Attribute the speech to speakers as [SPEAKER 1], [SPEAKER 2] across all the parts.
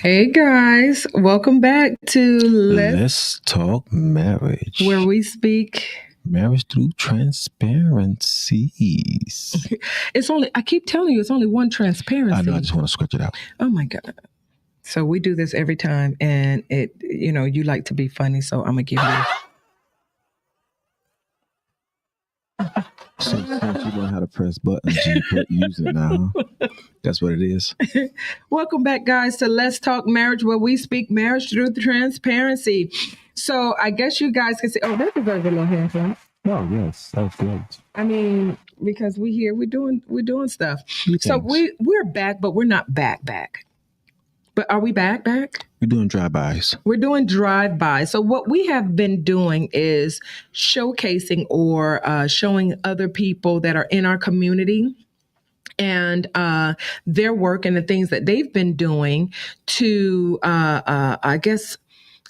[SPEAKER 1] Hey guys, welcome back to
[SPEAKER 2] Let's talk marriage.
[SPEAKER 1] where we speak.
[SPEAKER 2] Marriage through transparencies.
[SPEAKER 1] It's only I keep telling you it's only one
[SPEAKER 2] I
[SPEAKER 1] transparency.
[SPEAKER 2] know, I just want to scratch it out.
[SPEAKER 1] Oh my god. So we do this every time and you like to be funny, so I'm gonna give you
[SPEAKER 2] So since you learn how to press buttons, you use it now. That's what it is.
[SPEAKER 1] Welcome back, guys, to Let's Talk Marriage, where we speak marriage through transparency. So I guess you guys can say, oh, that deserves a little hand clap.
[SPEAKER 2] Oh yes, that's great.
[SPEAKER 1] I mean, because we're doing stuff. So
[SPEAKER 2] Thanks.
[SPEAKER 1] we're back, but we're not back. But are we back?
[SPEAKER 2] We're doing drive-bys.
[SPEAKER 1] We're doing drive-by. So what we have been doing is showcasing or showing other people that are in our community and their work and the things that they've been doing to, I guess,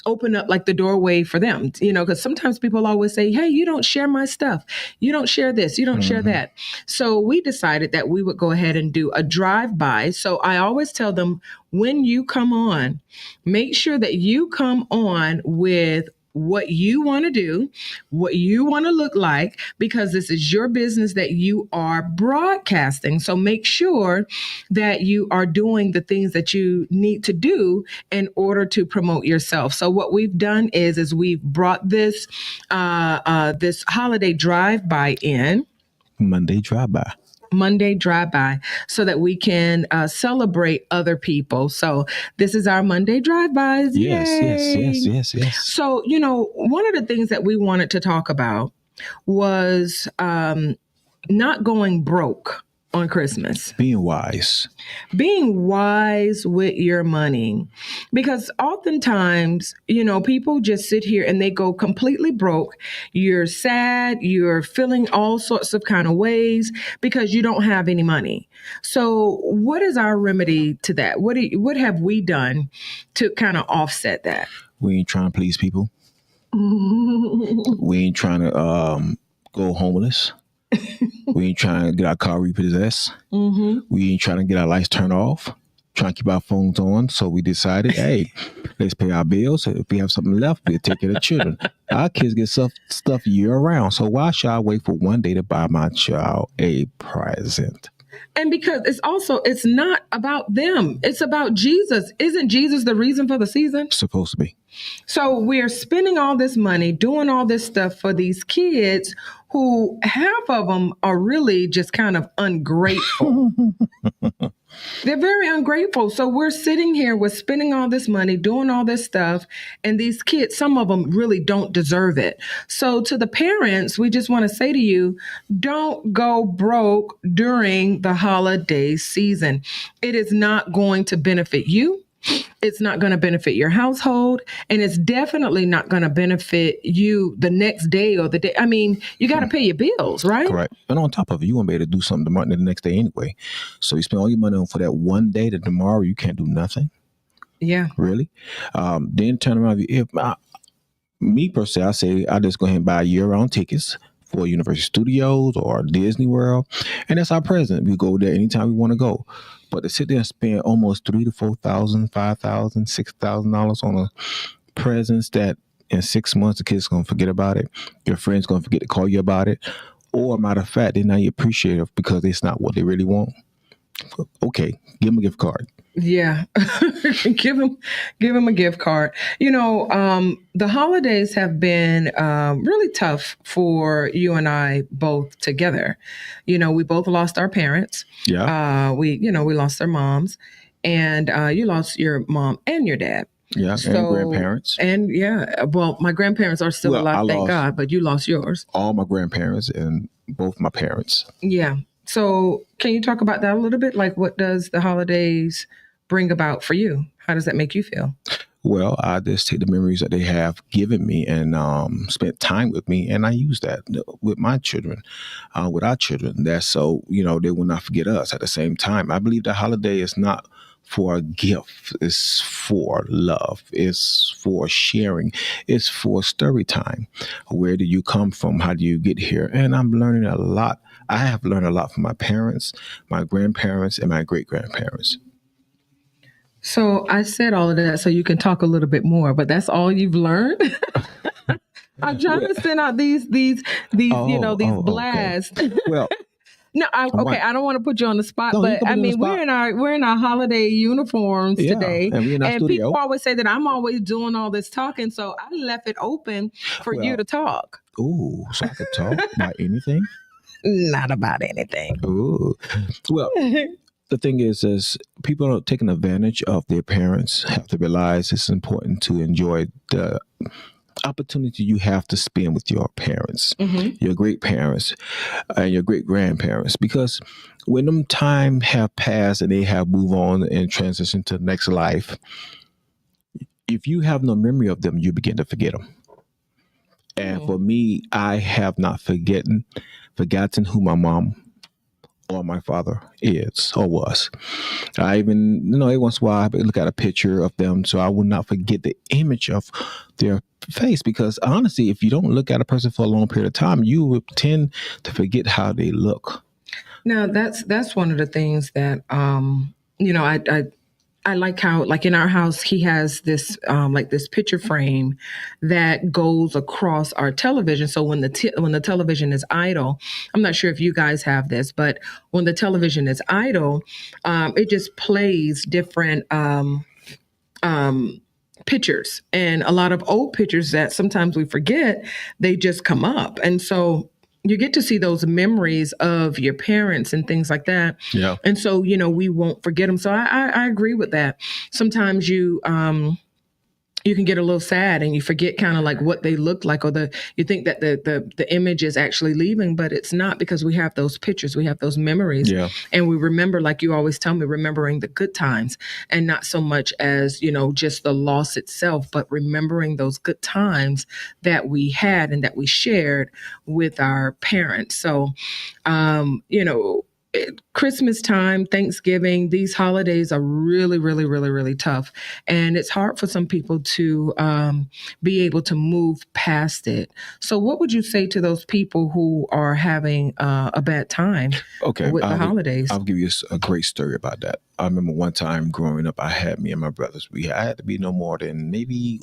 [SPEAKER 1] open up like the doorway for them, because sometimes people always say, hey, you don't share my stuff. You don't share this. You don't share that. So we decided that we would go ahead and do a drive-by. So I always tell them, when you come on, make sure that you come on with what you want to do, what you want to look like, because this is your business that you are broadcasting. So make sure that you are doing the things that you need to do in order to promote yourself. So what we've done is we've brought this this holiday drive-by in.
[SPEAKER 2] Monday drive-by.
[SPEAKER 1] So that we can celebrate other people. So this is our Monday drive-bys.
[SPEAKER 2] Yes.
[SPEAKER 1] So, one of the things that we wanted to talk about was not going broke on Christmas.
[SPEAKER 2] Being wise
[SPEAKER 1] With your money. Because oftentimes, people just sit here and they go completely broke. You're sad, you're feeling all sorts of kind of ways because you don't have any money. So what is our remedy to that? What have we done to kind of offset that?
[SPEAKER 2] We ain't trying to please people. We ain't trying to go homeless. We ain't trying to get our car repossessed. We ain't trying to get our lights turned off. Trying to keep our phones on. So we decided, hey, let's pay our bills. If we have something left, we'll take care of the children. Our kids get stuff year round. So why should I wait for one day to buy my child a present?
[SPEAKER 1] And because it's not about them. It's about Jesus. Isn't Jesus the reason for the season?
[SPEAKER 2] Supposed to be.
[SPEAKER 1] So we're spending all this money, doing all this stuff for these kids who half of them are really just kind of ungrateful. They're very ungrateful. So we're sitting here, we're spending all this money, doing all this stuff. And these kids, some of them really don't deserve it. So to the parents, we just want to say to you, don't go broke during the holiday season. It is not going to benefit you. It's not going to benefit your household, and it's definitely not going to benefit you the next day or the day. I mean, you got to pay your bills, right?
[SPEAKER 2] Correct. And on top of it, you won't be able to do something the next day anyway. So you spend all your money on for that one day that tomorrow you can't do nothing.
[SPEAKER 1] Yeah.
[SPEAKER 2] Really? Then turn around. Me per se, I say I just go ahead and buy year-round tickets for Universal Studios or Disney World, and that's our present. We go there anytime we want to go. But to sit there and spend almost $3,000 to $4,000, $5,000, $6,000 on a presents that in 6 months the kids gonna forget about it, your friends gonna forget to call you about it, or matter of fact, they're not appreciative because it's not what they really want. Okay, give them a gift card.
[SPEAKER 1] Yeah, give them a gift card. The holidays have been really tough for you and I both together. We both lost our parents.
[SPEAKER 2] Yeah.
[SPEAKER 1] We lost our moms, and you lost your mom and your dad.
[SPEAKER 2] Yeah, and grandparents.
[SPEAKER 1] And well, my grandparents are still alive, thank God, but you lost yours.
[SPEAKER 2] All my grandparents and both my parents.
[SPEAKER 1] Yeah. So can you talk about that a little bit? Like, what does the holidays bring about for you? How does that make you feel?
[SPEAKER 2] Well, I just take the memories that they have given me and spent time with me, and I use that with my children, with our children. That's so, they will not forget us. At the same time, I believe the holiday is not for a gift. It's for love. It's for sharing. It's for story time. Where do you come from? How do you get here? And I'm learning a lot. I have learned a lot from my parents, my grandparents, and my great-grandparents.
[SPEAKER 1] So I said all of that so you can talk a little bit more, but that's all you've learned. I'm trying
[SPEAKER 2] Well,
[SPEAKER 1] to send out these these
[SPEAKER 2] okay.
[SPEAKER 1] blasts.
[SPEAKER 2] Well,
[SPEAKER 1] No,
[SPEAKER 2] I
[SPEAKER 1] okay.
[SPEAKER 2] want
[SPEAKER 1] I don't want to put you on the spot,
[SPEAKER 2] no, you
[SPEAKER 1] but
[SPEAKER 2] can
[SPEAKER 1] I
[SPEAKER 2] put me on the
[SPEAKER 1] mean
[SPEAKER 2] spot.
[SPEAKER 1] we're in our holiday uniforms
[SPEAKER 2] Yeah,
[SPEAKER 1] today,
[SPEAKER 2] and we in our
[SPEAKER 1] and people
[SPEAKER 2] studio.
[SPEAKER 1] always say that I'm always doing all this talking, so I left it open for you
[SPEAKER 2] Well,
[SPEAKER 1] to talk.
[SPEAKER 2] ooh, so I could talk about anything.
[SPEAKER 1] Not about anything.
[SPEAKER 2] Ooh, well, the thing is people are taking advantage of their parents. Have to realize it's important to enjoy the opportunity you have to spend with your parents,
[SPEAKER 1] Hmm.
[SPEAKER 2] your great parents, and your great grandparents. Because when them time have passed and they have moved on and transitioned to the next life, if you have no memory of them, you begin to forget them. And for me, I have not forgotten who my mom or my father is or was. I even, every once in a while, I look at a picture of them so I will not forget the image of their face. Because honestly, if you don't look at a person for a long period of time, you will tend to forget how they look.
[SPEAKER 1] Now that's one of the things that I like how, like in our house, he has this like this picture frame that goes across our television. So when the television is idle, I'm not sure if you guys have this, but when the television is idle, it just plays different um, pictures, and a lot of old pictures that sometimes we forget, they just come up, and so you get to see those memories of your parents and things like that.
[SPEAKER 2] Yeah.
[SPEAKER 1] And so we won't forget them. So I agree with that. Sometimes you can get a little sad and you forget kind of like what they look like, or you think that the image is actually leaving, but it's not, because we have those pictures, we have those memories,
[SPEAKER 2] Yeah.
[SPEAKER 1] and we remember, like you always tell me, remembering the good times, and not so much as just the loss itself, but remembering those good times that we had and that we shared with our parents. So Christmas time, Thanksgiving, these holidays are really, really, really, really tough. And it's hard for some people to be able to move past it. So, what would you say to those people who are having a bad time
[SPEAKER 2] Okay.
[SPEAKER 1] with the holidays?
[SPEAKER 2] I'll give you a great story about that. I remember one time growing up, I had me and my brothers. I had to be no more than maybe,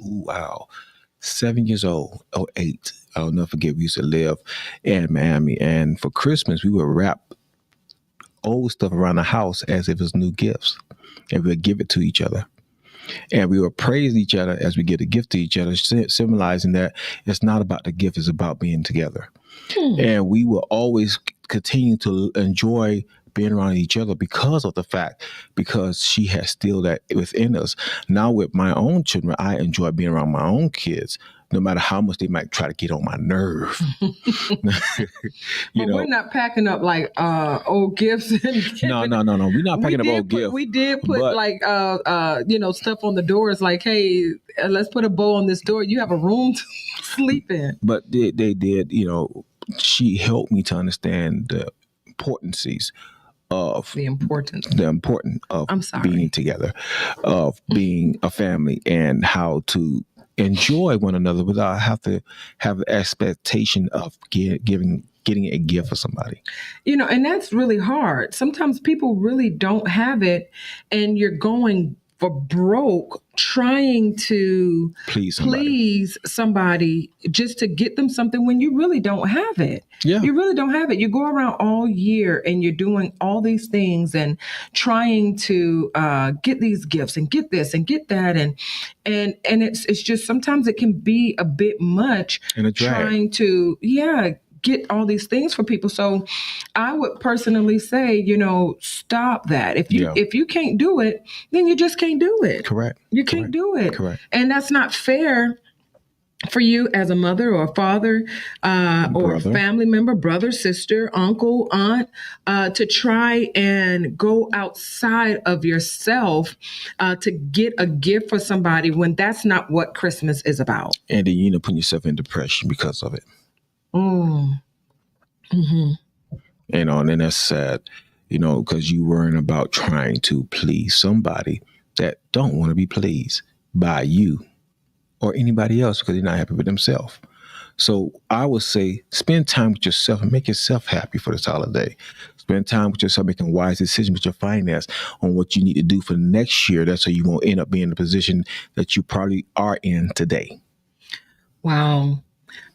[SPEAKER 2] 7 years old or 8. I'll never forget. We used to live in Miami, and for Christmas, we would wrap old stuff around the house as if it's new gifts, and we would give it to each other. And we would praise each other as we give a gift to each other, symbolizing that it's not about the gift, it's about being together.
[SPEAKER 1] Hmm.
[SPEAKER 2] And we will always continue to enjoy being around each other because she has still that within us. Now with my own children, I enjoy being around my own kids, no matter how much they might try to get on my nerve.
[SPEAKER 1] But we're not packing up like old gifts and
[SPEAKER 2] No,
[SPEAKER 1] giving.
[SPEAKER 2] no. We're not packing up old gifts.
[SPEAKER 1] We did put
[SPEAKER 2] but
[SPEAKER 1] like stuff on the doors, like, hey, let's put a bow on this door. You have a room to sleep in.
[SPEAKER 2] but they did, she helped me to understand the importances of
[SPEAKER 1] The importance.
[SPEAKER 2] the importance of
[SPEAKER 1] I'm sorry.
[SPEAKER 2] being together, of being a family, and how to enjoy one another without have to have the expectation of getting a gift for somebody.
[SPEAKER 1] And that's really hard. Sometimes people really don't have it, and you're going for broke trying to please somebody just to get them something when you really don't have it.
[SPEAKER 2] Yeah.
[SPEAKER 1] You really don't have it. You go around all year and you're doing all these things and trying to get these gifts and get this and get that, and it's just sometimes it can be a bit much,
[SPEAKER 2] and a drag.
[SPEAKER 1] Trying to get all these things for people. So I would personally say, stop that. If you can't do it, then you just can't do it.
[SPEAKER 2] Correct.
[SPEAKER 1] You can't do it.
[SPEAKER 2] Correct.
[SPEAKER 1] And that's not fair for you as a mother or father or a family member, brother, sister, uncle, aunt, to try and go outside of yourself to get a gift for somebody when that's not what Christmas is about.
[SPEAKER 2] And then you end up putting yourself in depression because of it.
[SPEAKER 1] Mm-hmm.
[SPEAKER 2] And then that's sad, because you worrying about trying to please somebody that don't want to be pleased by you or anybody else because they're not happy with themselves. So I would say spend time with yourself and make yourself happy for this holiday. Spend time with yourself making wise decisions with your finance on what you need to do for next year. That's how you won't end up being in the position that you probably are in today.
[SPEAKER 1] Wow.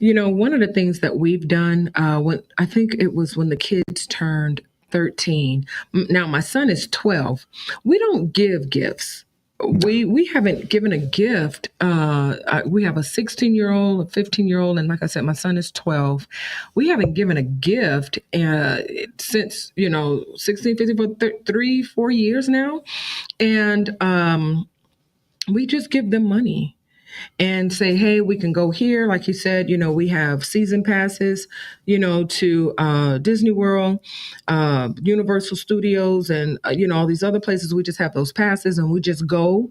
[SPEAKER 1] One of the things that we've done, when I think it was when the kids turned 13. Now my son is 12. We don't give gifts. We haven't given a gift. We have a 16-year-old, a 15-year-old, and like I said, my son is 12. We haven't given a gift since 16, 15, for 3, 4 years now, and we just give them money and say, hey, we can go here. Like you said, we have season passes, to Disney World, Universal Studios, and, all these other places. We just have those passes and we just go.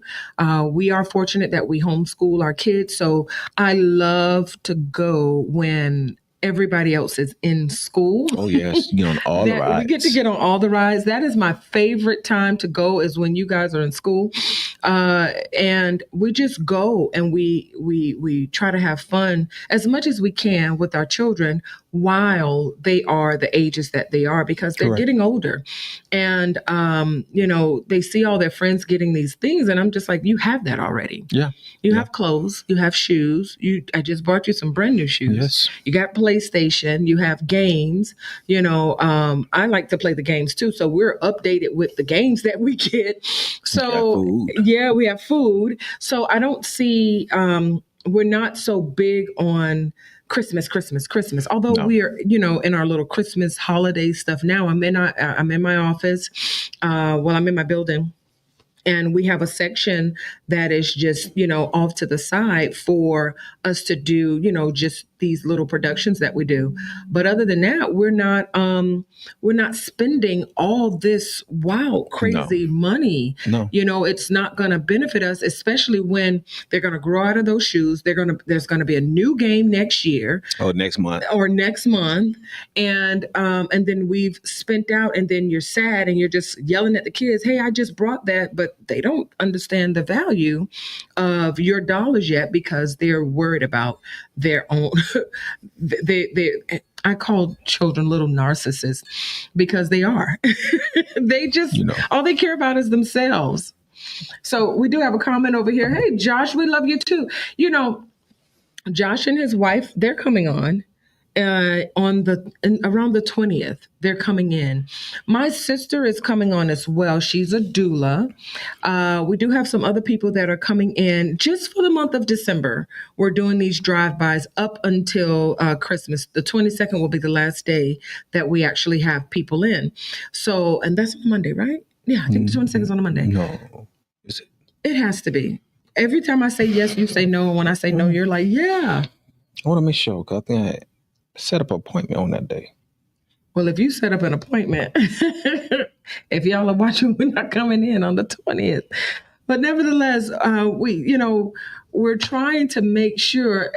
[SPEAKER 1] We are fortunate that we homeschool our kids. So I love to go when everybody else is in school.
[SPEAKER 2] Oh yes, you get on all the rides.
[SPEAKER 1] We get to get on all the rides. That is my favorite time to go, is when you guys are in school, and we just go and we try to have fun as much as we can with our children while they are the ages that they are, because they're
[SPEAKER 2] Correct.
[SPEAKER 1] getting older, and they see all their friends getting these things, and I'm just like, you have that already.
[SPEAKER 2] Yeah.
[SPEAKER 1] You have clothes, you have shoes. I just bought you some brand new shoes.
[SPEAKER 2] Yes.
[SPEAKER 1] You got PlayStation, you have games. I like to play the games too, so we're updated with the games that we get. So yeah, we have food. So I don't see. We're not so big on Christmas. Although we're, in our little Christmas holiday stuff now. I'm in my office. I'm in my building. And we have a section that is just, off to the side for us to do, just these little productions that we do. But other than that, we're not spending all this wild, crazy money.
[SPEAKER 2] No.
[SPEAKER 1] It's not going to benefit us, especially when they're going to grow out of those shoes. There's going to be a new game next year.
[SPEAKER 2] Or next month.
[SPEAKER 1] And then we've spent out, and then you're sad and you're just yelling at the kids, hey, I just brought that, but they don't understand the value of your dollars yet, because they're worried about their own. I call children little narcissists, because they are. They just, all they care about is themselves. So we do have a comment over here. Hey, Josh, we love you too. Josh and his wife, they're coming on. Around the 20th, they're coming in. My sister is coming on as well. She's a doula. We do have some other people that are coming in just for the month of December. We're doing these drive-bys up until Christmas. The 22nd will be the last day that we actually have people in. So, and that's on Monday, right? Yeah, I think the 22nd is on a Monday.
[SPEAKER 2] No. Is it?
[SPEAKER 1] It has to be. Every time I say yes, you say no. And when I say no, you're like, yeah.
[SPEAKER 2] I want to make sure, because I think I set up an appointment on that day.
[SPEAKER 1] Well, if you set up an appointment, if y'all are watching, we're not coming in on the 20th. But nevertheless, we're trying to make sure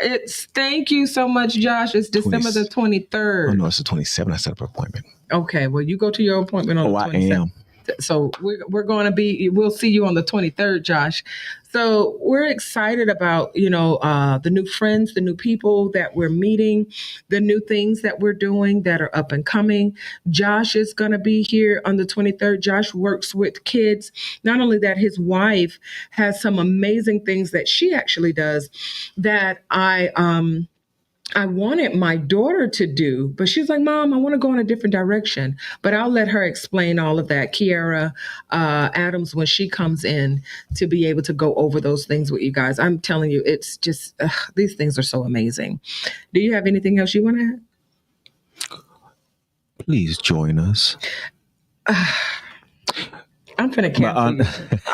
[SPEAKER 1] thank you so much, Josh. It's December the 23rd.
[SPEAKER 2] Oh, no, it's the 27th. I set up an appointment.
[SPEAKER 1] Okay, well, you go to your appointment on the 27th. I am. So we're going to we'll see you on the 23rd, Josh. So we're excited about, the new friends, the new people that we're meeting, the new things that we're doing that are up and coming. Josh is going to be here on the 23rd. Josh works with kids. Not only that, his wife has some amazing things that she actually does that I wanted my daughter to do, but she's like, Mom, I want to go in a different direction. But I'll let her explain all of that, Kiara Adams, when she comes in, to be able to go over those things with you guys. I'm telling you, it's just, these things are so amazing. Do you have anything else you want to add?
[SPEAKER 2] Please join us.
[SPEAKER 1] I'm finna cancel you.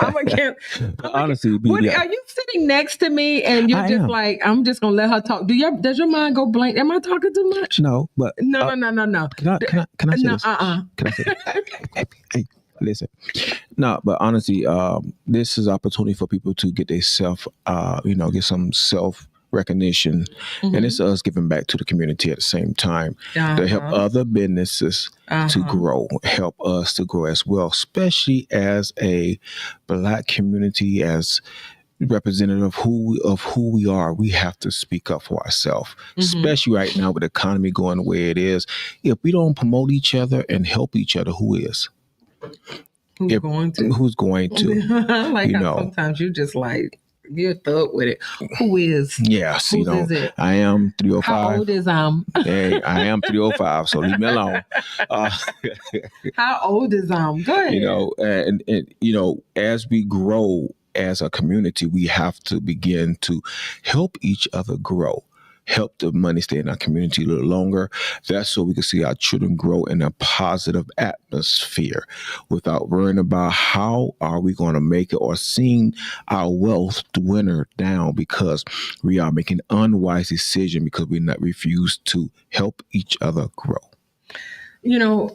[SPEAKER 1] I'm gonna cancel.
[SPEAKER 2] Honestly,
[SPEAKER 1] are you sitting next to me and you're just like, I'm just gonna let her talk? Does your mind go blank? Am I talking too much?
[SPEAKER 2] No, but
[SPEAKER 1] no.
[SPEAKER 2] Can I say this? Can I say this? Hey, listen. No, but honestly, this is opportunity for people to get their get some self recognition, and it's us giving back to the community at the same time to help other businesses to grow, help us to grow as well, especially as a Black community, as representative of who we are. We have to speak up for ourselves, especially right now with the economy going the way it is. If we don't promote each other and help each other, who is?
[SPEAKER 1] Who's going to?
[SPEAKER 2] Who's going to?
[SPEAKER 1] I like how sometimes you just like, you're a thug with it. Who is?
[SPEAKER 2] Yes,
[SPEAKER 1] Whose is it?
[SPEAKER 2] I am 305.
[SPEAKER 1] How old is
[SPEAKER 2] Hey, I am 305, so leave me alone.
[SPEAKER 1] How old is Go ahead.
[SPEAKER 2] And as we grow as a community, we have to begin to help each other grow. Help the money stay in our community a little longer. That's so we can see our children grow in a positive atmosphere without worrying about how are we going to make it or seeing our wealth dwindle down because we are making unwise decisions because we not refuse to help each other grow.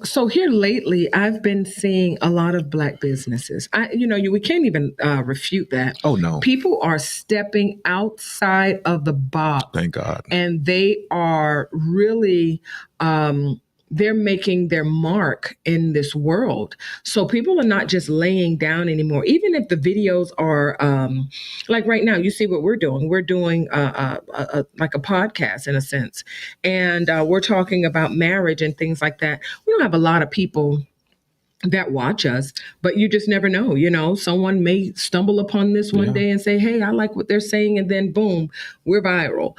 [SPEAKER 1] So here lately, I've been seeing a lot of Black businesses. We can't even refute that.
[SPEAKER 2] Oh, no.
[SPEAKER 1] People are stepping outside of the box.
[SPEAKER 2] Thank God.
[SPEAKER 1] And they are really, they're making their mark in this world. So people are not just laying down anymore. Even if the videos are like right now, you see what we're doing. We're doing like a podcast in a sense. And we're talking about marriage and things like that. We don't have a lot of people that watch us, but you just never know. Someone may stumble upon this one day and say, hey, I like what they're saying. And then boom, we're viral.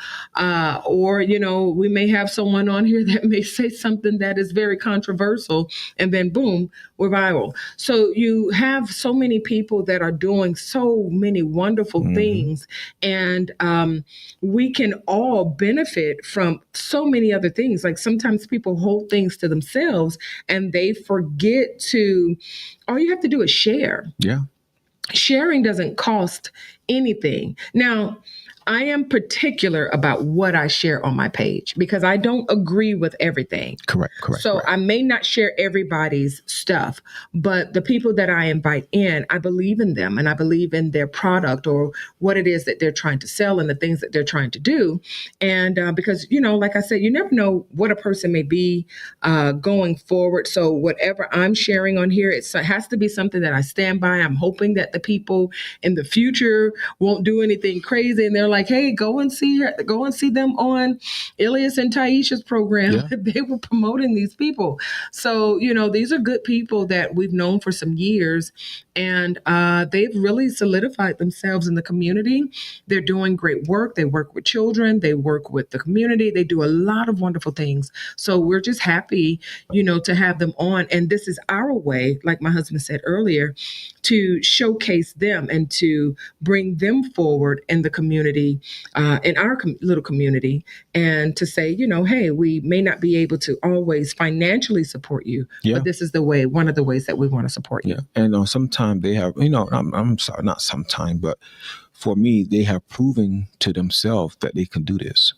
[SPEAKER 1] Or we may have someone on here that may say something that is very controversial and then boom, we're viral. So you have so many people that are doing so many wonderful things. And we can all benefit from so many other things. Like sometimes people hold things to themselves and they forget all you have to do is share.
[SPEAKER 2] Yeah.
[SPEAKER 1] Sharing doesn't cost anything. Now, I am particular about what I share on my page because I don't agree with everything.
[SPEAKER 2] Correct.
[SPEAKER 1] So I may not share everybody's stuff, but the people that I invite in, I believe in them and I believe in their product or what it is that they're trying to sell and the things that they're trying to do. And because, like I said, you never know what a person may be going forward. So whatever I'm sharing on here, it has to be something that I stand by. I'm hoping that the people in the future won't do anything crazy. And they're like, hey, go and see them on Elias and Taisha's program. Yeah. They were promoting these people. So, these are good people that we've known for some years and they've really solidified themselves in the community. They're doing great work. They work with children. They work with the community. They do a lot of wonderful things. So we're just happy, to have them on. And this is our way, like my husband said earlier, to showcase them and to bring them forward in the community, in our little community, and to say, hey, we may not be able to always financially support you, but this is one of the ways that we want to support you.
[SPEAKER 2] And sometimes they have, I'm sorry, not sometimes, but for me, they have proven to themselves that they can do this.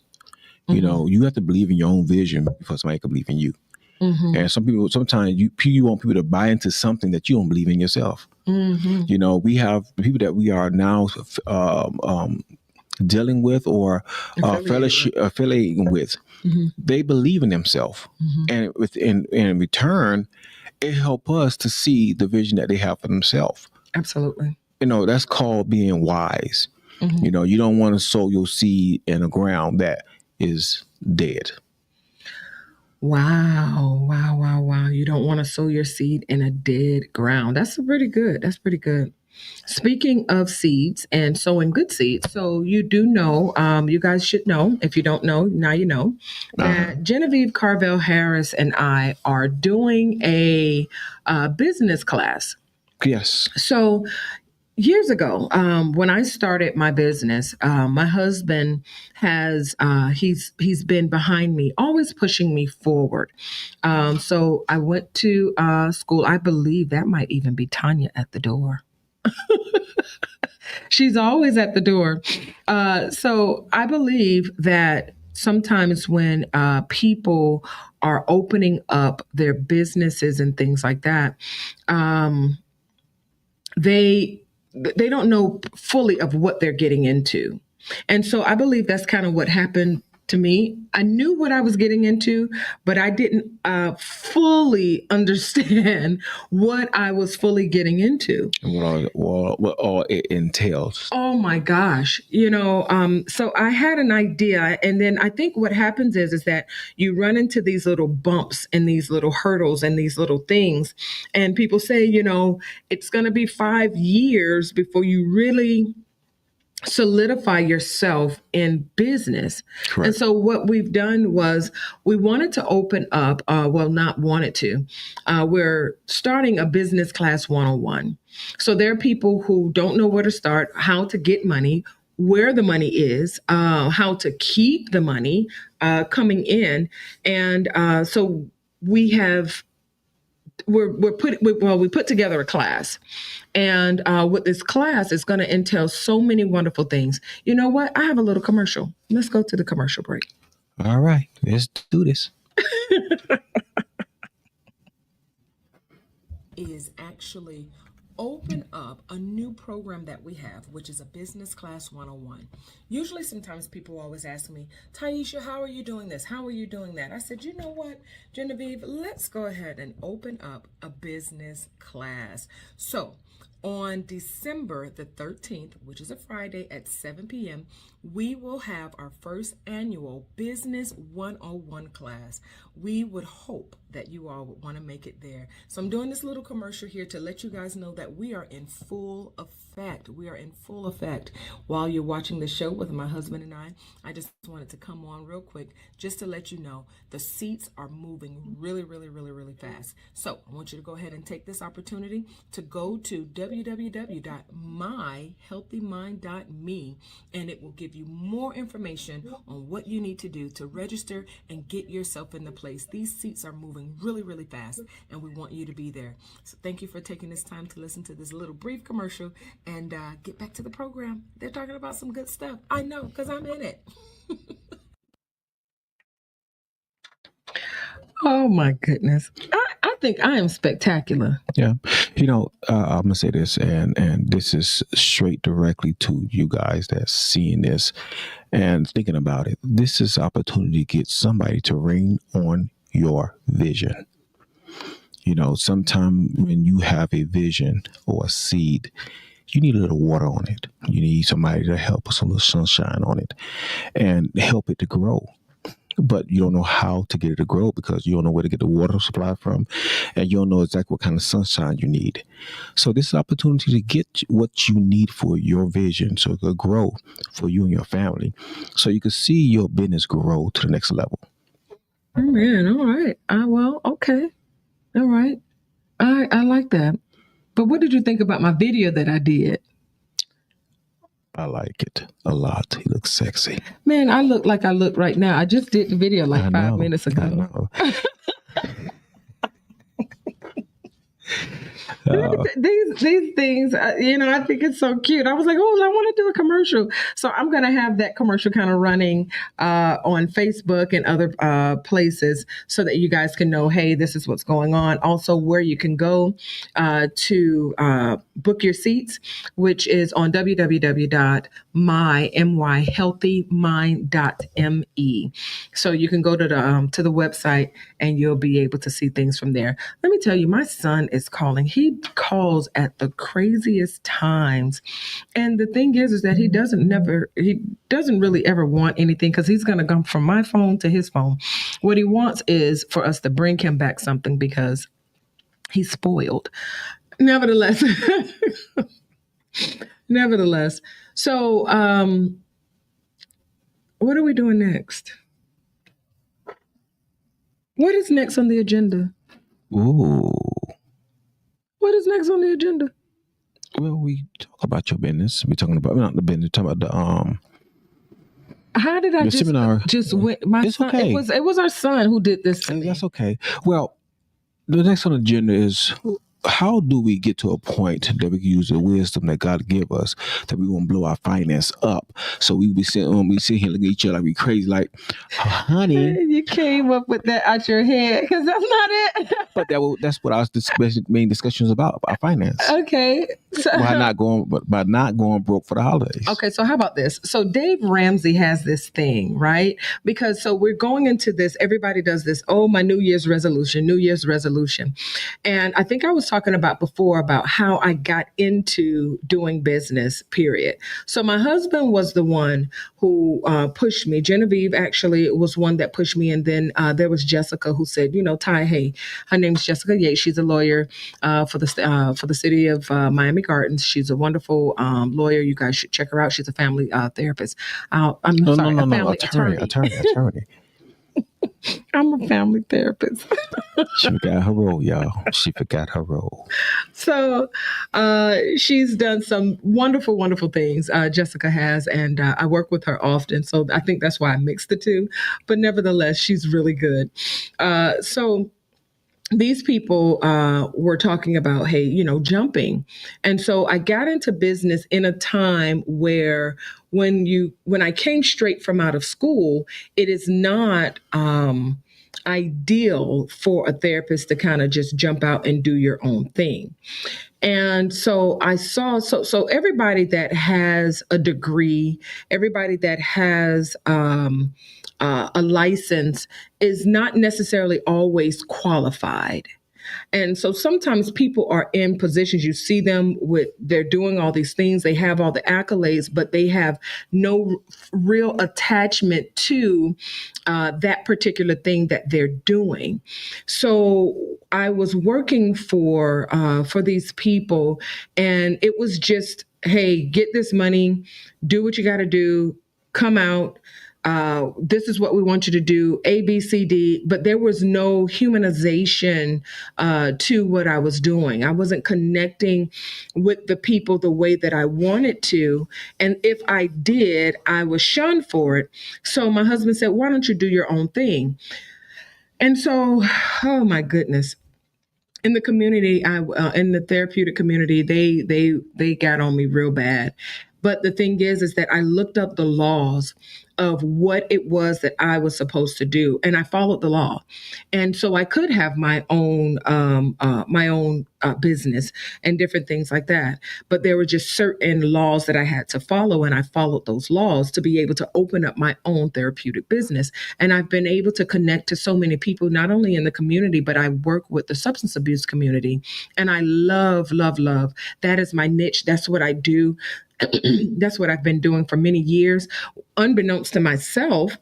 [SPEAKER 2] You have to believe in your own vision before somebody can believe in you. And sometimes you want people to buy into something that you don't believe in yourself. We have the people that we are now dealing with or affiliating with. They believe in themselves, and in return, it helps us to see the vision that they have for themselves.
[SPEAKER 1] Absolutely.
[SPEAKER 2] That's called being wise. You don't want to sow your seed in a ground that is dead.
[SPEAKER 1] Wow. You don't want to sow your seed in a dead ground. That's pretty good. Speaking of seeds and sowing good seeds, so you do know, you guys should know, if you don't know, now you know, that Genevieve Carvel Harris and I are doing a business class.
[SPEAKER 2] Yes.
[SPEAKER 1] So years ago, when I started my business, my husband has he's been behind me, always pushing me forward. So I went to school. I believe that might even be Tanya at the door. She's always at the door. So I believe that sometimes when people are opening up their businesses and things like that, they don't know fully of what they're getting into. And so I believe that's kind of what happened to me. I knew what I was getting into, but I didn't fully understand what I was fully getting into.
[SPEAKER 2] And what all it entails.
[SPEAKER 1] Oh my gosh. So I had an idea, and then I think what happens is that you run into these little bumps and these little hurdles and these little things. And people say, it's going to be 5 years before you really solidify yourself in business.
[SPEAKER 2] Correct.
[SPEAKER 1] And so what we've done was we wanted to open up, not wanted to, we're starting a business class 101. So there are people who don't know where to start, how to get money, where the money is, how to keep the money coming in. And so we have we put together a class, and with this class, it's going to entail so many wonderful things. You know what? I have a little commercial. Let's go to the commercial break.
[SPEAKER 2] All right, let's do this.
[SPEAKER 1] Is actually open up a new program that we have, which is a business class 101. Usually, sometimes people always ask me, Taisha, how are you doing this? How are you doing that? I said, you know what, Genevieve, let's go ahead and open up a business class. So on December the 13th, which is a Friday at 7 p.m., we will have our first annual Business 101 class. We would hope that you all would want to make it there. So I'm doing this little commercial here to let you guys know that we are in full effect. We are in full effect while you're watching the show with my husband and I just wanted to come on real quick just to let you know the seats are moving really, really, really, really fast. So I want you to go ahead and take this opportunity to go to www.myhealthymind.me, and it will give you more information on what you need to do to register and get yourself in the place. These seats are moving really, really fast, and we want you to be there. So thank you for taking this time to listen to this little brief commercial, and get back to the program. They're talking about some good stuff. I know, because I'm in it. Oh my goodness. I think I am spectacular.
[SPEAKER 2] Yeah. I'm gonna say this, and this is straight directly to you guys that's seeing this and thinking about it. This is opportunity to get somebody to rain on your vision. Sometime when you have a vision or a seed, you need a little water on it. You need somebody to help put some little sunshine on it and help it to grow. But you don't know how to get it to grow because you don't know where to get the water supply from, and you don't know exactly what kind of sunshine you need. So this is an opportunity to get what you need for your vision so it could grow for you and your family, so you can see your business grow to the next level.
[SPEAKER 1] Oh man, all right. Well, okay. All right. I like that. But what did you think about my video that I did?
[SPEAKER 2] I like it a lot. He looks sexy.
[SPEAKER 1] Man, I look like I look right now. I just did the video like
[SPEAKER 2] I
[SPEAKER 1] 5
[SPEAKER 2] know,
[SPEAKER 1] minutes
[SPEAKER 2] I
[SPEAKER 1] ago.
[SPEAKER 2] know.
[SPEAKER 1] These things, I think it's so cute. I was like, oh, I want to do a commercial. So I'm going to have that commercial kind of running on Facebook and other places so that you guys can know, hey, this is what's going on. Also, where you can go to book your seats, which is on www.myhealthymind.me. So you can go to the website and you'll be able to see things from there. Let me tell you, my son is calling. He calls at the craziest times. And the thing is that he doesn't really ever want anything because he's going to come from my phone to his phone. What he wants is for us to bring him back something because he's spoiled. Nevertheless. So, what are we doing next? What is next on the agenda?
[SPEAKER 2] Ooh.
[SPEAKER 1] What is next on the agenda?
[SPEAKER 2] Well, we talk about your business. We're talking about not the business. Talking about the
[SPEAKER 1] How did I
[SPEAKER 2] the
[SPEAKER 1] just
[SPEAKER 2] seminar.
[SPEAKER 1] just went? My
[SPEAKER 2] It's
[SPEAKER 1] son.
[SPEAKER 2] okay.
[SPEAKER 1] It was our son who did this.
[SPEAKER 2] And that's okay. Well, the next on the agenda is how do we get to a point that we can use the wisdom that God give us that we won't blow our finance up? So we sit here looking at each other like we crazy, like, honey.
[SPEAKER 1] You came up with that out your head because that's not it.
[SPEAKER 2] But that's what our main discussion is about finance.
[SPEAKER 1] Okay. So,
[SPEAKER 2] By not going broke for the holidays.
[SPEAKER 1] okay, so how about this? So Dave Ramsey has this thing, right? Because so we're going into this, everybody does this, oh, my New Year's resolution. And I think I was talking about before about how I got into doing business, period. So my husband was the one who pushed me. Genevieve actually was one that pushed me. And then there was Jessica who said, Ty, hey, her name's Jessica Yates. She's a lawyer for the city of Miami Gardens. She's a wonderful lawyer. You guys should check her out. She's a family therapist.
[SPEAKER 2] No, attorney.
[SPEAKER 1] I'm a family therapist.
[SPEAKER 2] She forgot her role, y'all. She forgot her role.
[SPEAKER 1] So she's done some wonderful, wonderful things. Jessica has, and I work with her often. So I think that's why I mixed the two. But nevertheless, she's really good. So these people were talking about, hey, jumping. And so I got into business in a time where when I came straight from out of school, it is not ideal for a therapist to kind of just jump out and do your own thing. And so I saw, so everybody that has a degree, everybody that has a license is not necessarily always qualified. And so sometimes people are in positions, you see them they're doing all these things, they have all the accolades, but they have no real attachment to that particular thing that they're doing. So I was working for these people, and it was just, hey, get this money, do what you got to do, come out. This is what we want you to do, A, B, C, D, but there was no humanization to what I was doing. I wasn't connecting with the people the way that I wanted to. And if I did, I was shunned for it. So my husband said, why don't you do your own thing? And so, oh my goodness. In the community, in the therapeutic community, they got on me real bad. But the thing is that I looked up the laws of what it was that I was supposed to do, and I followed the law. And so I could have my own business and different things like that. But there were just certain laws that I had to follow, and I followed those laws to be able to open up my own therapeutic business. And I've been able to connect to so many people, not only in the community, but I work with the substance abuse community. And I love, love, love. That is my niche. That's what I do. That's what I've been doing for many years, unbeknownst to myself,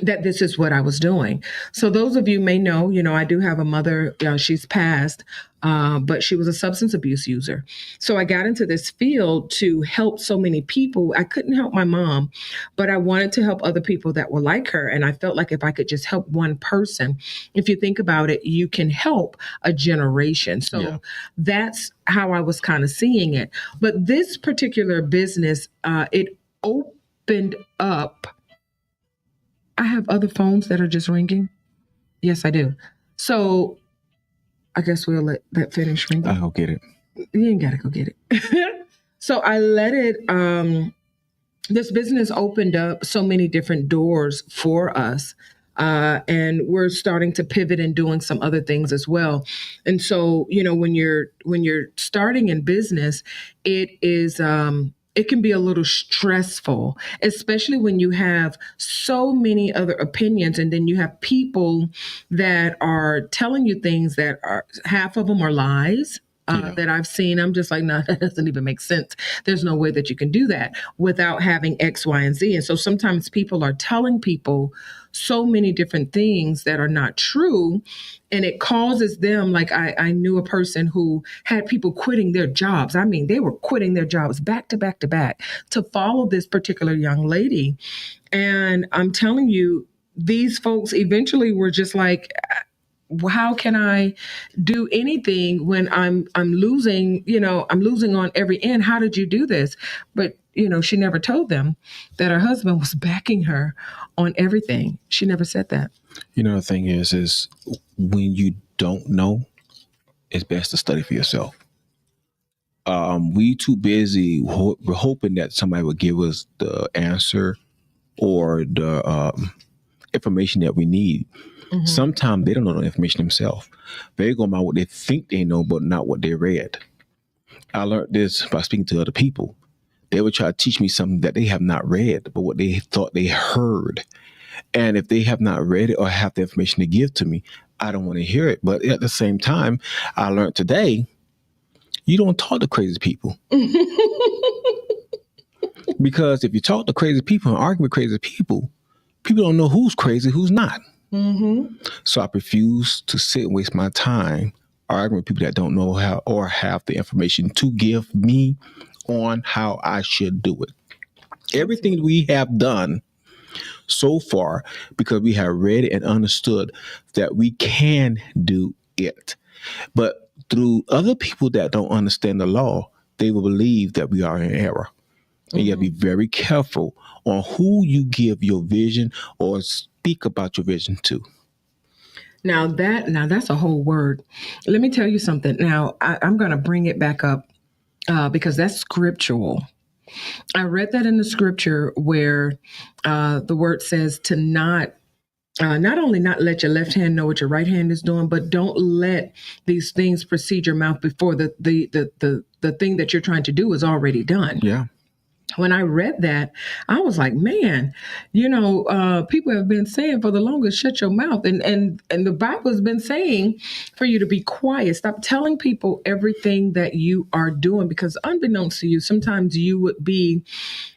[SPEAKER 1] that this is what I was doing. So those of you may know, I do have a mother, she's passed, but she was a substance abuse user. So I got into this field to help so many people. I couldn't help my mom, but I wanted to help other people that were like her. And I felt like if I could just help one person, if you think about it, you can help a generation. So That's how I was kind of seeing it. But this particular business, it opened up. I have other phones that are just ringing. Yes, I do. So I guess we'll let that finish ringing.
[SPEAKER 2] I'll go get it.
[SPEAKER 1] You ain't got to go get it. So I let it, this business opened up so many different doors for us. And we're starting to pivot and doing some other things as well. And so, when you're starting in business, it is, it can be a little stressful, especially when you have so many other opinions, and then you have people that are telling you things that are, half of them are lies. That I've seen. I'm just like, no, that doesn't even make sense. There's no way that you can do that without having X, Y, and Z. And so sometimes people are telling people so many different things that are not true. And it causes them, like I knew a person who had people quitting their jobs. I mean, they were quitting their jobs back to back to back to follow this particular young lady. And I'm telling you, these folks eventually were just like, how can I do anything when I'm losing, I'm losing on every end. How did you do this? But, she never told them that her husband was backing her on everything. She never said that.
[SPEAKER 2] The thing is when you don't know, it's best to study for yourself. We too busy we're hoping that somebody will give us the answer or the information that we need.
[SPEAKER 1] Mhm.
[SPEAKER 2] Sometimes they don't know the information themselves. They go by what they think they know, but not what they read. I learned this by speaking to other people. They would try to teach me something that they have not read, but what they thought they heard. And if they have not read it or have the information to give to me, I don't want to hear it. But at the same time, I learned today, you don't talk to crazy people. Because if you talk to crazy people and argue with crazy people don't know who's crazy, who's not.
[SPEAKER 1] Mm-hmm.
[SPEAKER 2] So I refuse to sit and waste my time arguing with people that don't know how or have the information to give me on how I should do it. Everything we have done so far, because we have read and understood that we can do it. But through other people that don't understand the law, they will believe that we are in error. And you have to be very careful on who you give your vision or speak about your vision to.
[SPEAKER 1] Now that's a whole word. Let me tell you something. Now I'm going to bring it back up because that's scriptural. I read that in the scripture where the word says to not only not let your left hand know what your right hand is doing, but don't let these things precede your mouth before the thing that you're trying to do is already done.
[SPEAKER 2] Yeah.
[SPEAKER 1] When I read that, I was like, man, people have been saying for the longest, shut your mouth. And the Bible's been saying for you to be quiet. Stop telling people everything that you are doing, because unbeknownst to you, sometimes you would be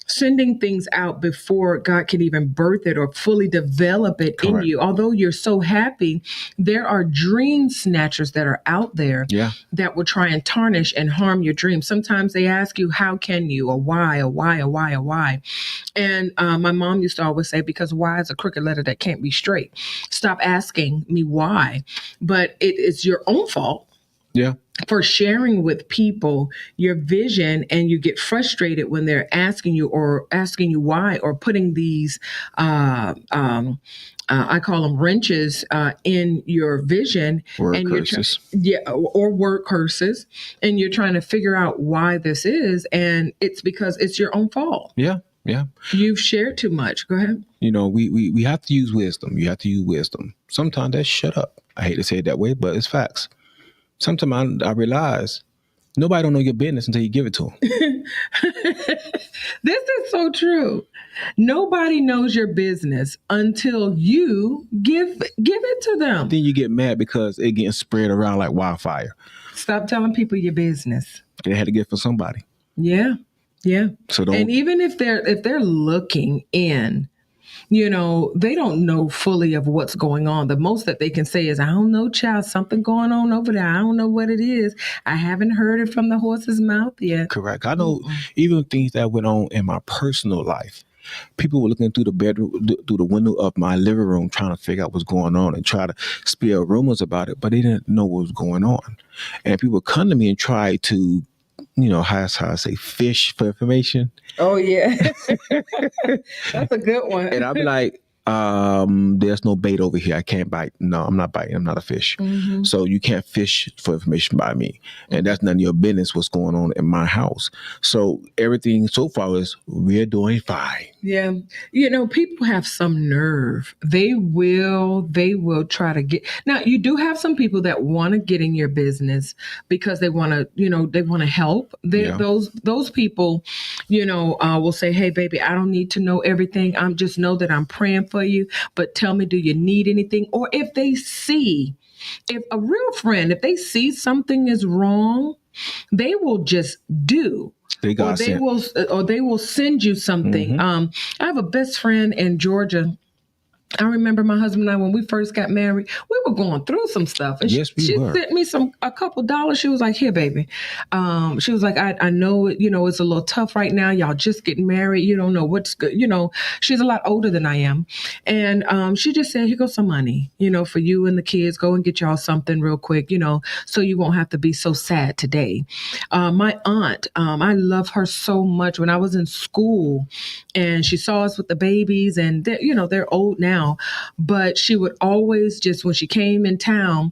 [SPEAKER 1] sending things out before God can even birth it or fully develop it in
[SPEAKER 2] Correct.
[SPEAKER 1] you. Although you're so happy, there are dream snatchers that are out there
[SPEAKER 2] Yeah.
[SPEAKER 1] that will try and tarnish and harm your dream. Sometimes they ask you, how can you, or why, or why, or why, or why. And my mom used to always say, because why is a crooked letter that can't be straight. Stop asking me why. But it is your own fault.
[SPEAKER 2] Yeah.
[SPEAKER 1] For sharing with people your vision, and you get frustrated when they're asking you why, or putting these I call them wrenches in your vision,
[SPEAKER 2] Word
[SPEAKER 1] and
[SPEAKER 2] curses.
[SPEAKER 1] or word curses, and you're trying to figure out why this is, and it's because it's your own fault.
[SPEAKER 2] Yeah. Yeah.
[SPEAKER 1] You've shared too much. Go ahead.
[SPEAKER 2] We have to use wisdom. You have to use wisdom. Sometimes that's shut up. I hate to say it that way, but it's facts. Sometimes I realize nobody don't know your business until you give it to them.
[SPEAKER 1] This is so true. Nobody knows your business until you give it to them.
[SPEAKER 2] Then you get mad because it getting spread around like wildfire.
[SPEAKER 1] Stop telling people your business.
[SPEAKER 2] They had to get it from somebody.
[SPEAKER 1] Yeah. Yeah.
[SPEAKER 2] So don't.
[SPEAKER 1] And even if they're looking in, they don't know fully of what's going on. The most that they can say is, I don't know, child, something going on over there. I don't know what it is. I haven't heard it from the horse's mouth yet.
[SPEAKER 2] Correct. I know even things that went on in my personal life. People were looking through the bedroom, through the window of my living room, trying to figure out what's going on and try to spill rumors about it, but they didn't know what was going on. And people would come to me and try to, how I say, fish for information.
[SPEAKER 1] Oh, yeah. That's a good one.
[SPEAKER 2] And I'll be like, there's no bait over here. I can't bite. No, I'm not biting. I'm not a fish.
[SPEAKER 1] Mm-hmm.
[SPEAKER 2] So you can't fish for information by me. And that's none of your business what's going on in my house. So everything so far is we're doing fine.
[SPEAKER 1] Yeah. People have some nerve. They will try to get. Now, you do have some people that want to get in your business because they want to, they want to help. Those people, will say, hey, baby, I don't need to know everything. I'm just know that I'm praying for you, but tell me, do you need anything? Or if a real friend, if they see something is wrong, they will just do. They will send you something.
[SPEAKER 2] Mm-hmm.
[SPEAKER 1] I have a best friend in Georgia. I remember my husband and I, when we first got married, we were going through some stuff. And
[SPEAKER 2] yes,
[SPEAKER 1] she
[SPEAKER 2] were.
[SPEAKER 1] sent me a couple dollars. She was like, here, baby. She was like, I know, it's a little tough right now. Y'all just getting married. You don't know what's good. She's a lot older than I am. And she just said, here goes some money, for you and the kids. Go and get y'all something real quick, so you won't have to be so sad today. My aunt, I love her so much. When I was in school and she saw us with the babies, and they're old now. now, but she would always just, when she came in town,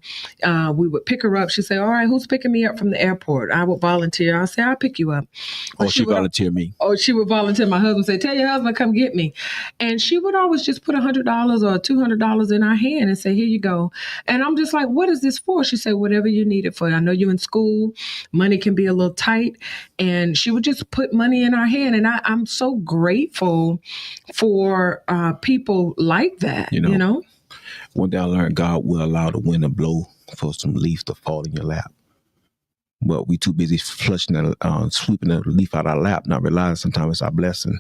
[SPEAKER 1] we would pick her up. She'd say, all right, who's picking me up from the airport? I would volunteer. I'll say, I'll pick you up.
[SPEAKER 2] Or she volunteer me.
[SPEAKER 1] Or she would volunteer my husband, say, tell your husband, come get me. And she would always just put $100 or $200 in our hand and say, here you go. And I'm just like, what is this for? She said, whatever you need it for. I know you're in school. Money can be a little tight. And she would just put money in our hand. And I'm so grateful for people like that, you know?
[SPEAKER 2] One day I learned God will allow the wind to blow for some leaves to fall in your lap. But we too busy flushing sweeping the leaf out our lap, not realizing sometimes it's our blessing.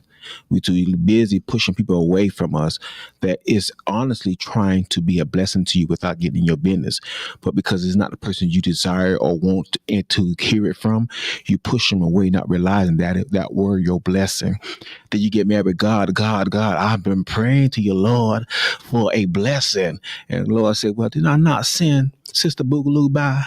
[SPEAKER 2] We too busy pushing people away from us that is honestly trying to be a blessing to you without getting in your business. But because it's not the person you desire or want to hear it from, you push them away, not realizing that word your blessing. Then you get mad with God. God, I've been praying to you, Lord, for a blessing. And the Lord said, well, did I not send Sister Boogaloo by?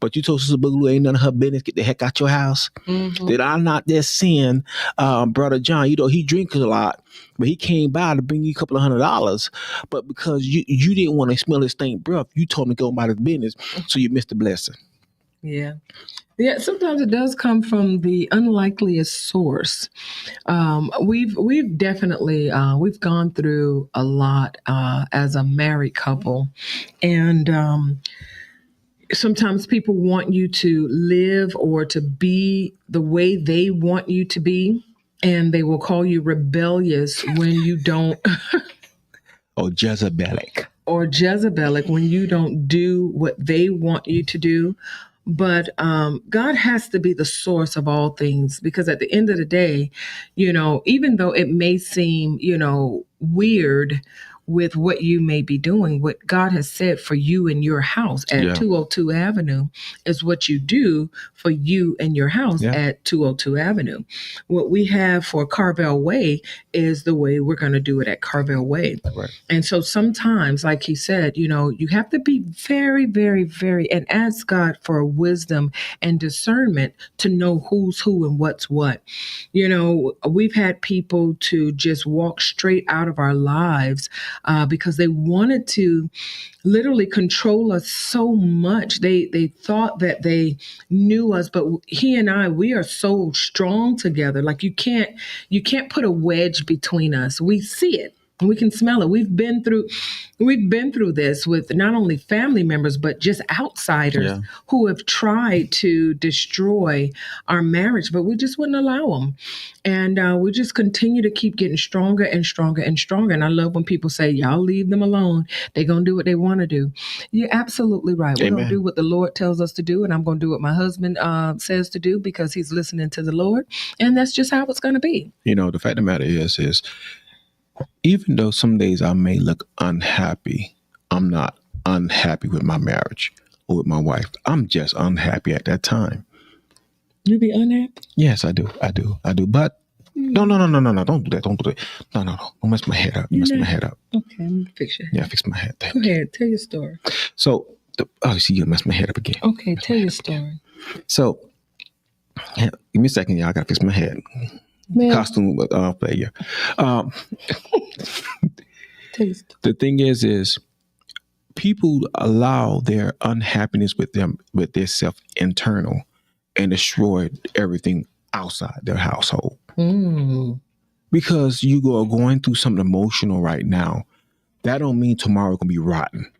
[SPEAKER 2] But you told Sister Boogaloo ain't none of her business. Get the heck out your house. Mm-hmm. Did I not just send Brother John? You know, he drinks a lot, but he came by to bring you a couple of $100. But because you didn't want to smell his stink breath, you told him to go about his business, so you missed the blessing.
[SPEAKER 1] Yeah. Yeah, sometimes it does come from the unlikeliest source. We've definitely we've gone through a lot as a married couple, and sometimes people want you to live or to be the way they want you to be, and they will call you rebellious when you don't.
[SPEAKER 2] Or Jezebelic.
[SPEAKER 1] Or Jezebelic when you don't do what they want you to do. But God has to be the source of all things, because at the end of the day, you know, even though it may seem, you know, weird with what you may be doing, what God has said for you and your house at 202 Avenue is what you do for you and your house at 202 Avenue. What we have for Carvel Way is the way we're going to do it at Carvel Way.
[SPEAKER 2] Right.
[SPEAKER 1] And so sometimes, like he said, you know, you have to be very, very, very, and ask God for wisdom and discernment to know who's who and what's what. You know, we've had people to just walk straight out of our lives because they wanted to literally control us so much. They thought that they knew us, but he and I, we are so strong together. Like you can't put a wedge between us. We see it. We can smell it. We've been through this with not only family members, but just outsiders who have tried to destroy our marriage, but we just wouldn't allow them. And we just continue to keep getting stronger and stronger and stronger. And I love when people say, y'all leave them alone. They're going to do what they want to do. You're absolutely right. We're going to do what the Lord tells us to do. And I'm going to do what my husband says to do, because he's listening to the Lord. And that's just how it's going to be.
[SPEAKER 2] You know, the fact of the matter is even though some days I may look unhappy, I'm not unhappy with my marriage or with my wife. I'm just unhappy at that time.
[SPEAKER 1] You be unhappy?
[SPEAKER 2] Yes, I do. But no. Don't do that. No. Don't mess my head up. You mess my head up.
[SPEAKER 1] Okay, I'm gonna fix your head.
[SPEAKER 2] Yeah, fix my head.
[SPEAKER 1] Go ahead. Tell your story.
[SPEAKER 2] So, see, you mess my head up again.
[SPEAKER 1] Okay, tell your story.
[SPEAKER 2] So, give me a second, y'all. I gotta fix my head. Costume failure. The thing is people allow their unhappiness with their self internal and destroy everything outside their household. Because you are going through something emotional right now, that don't mean tomorrow gonna be rotten.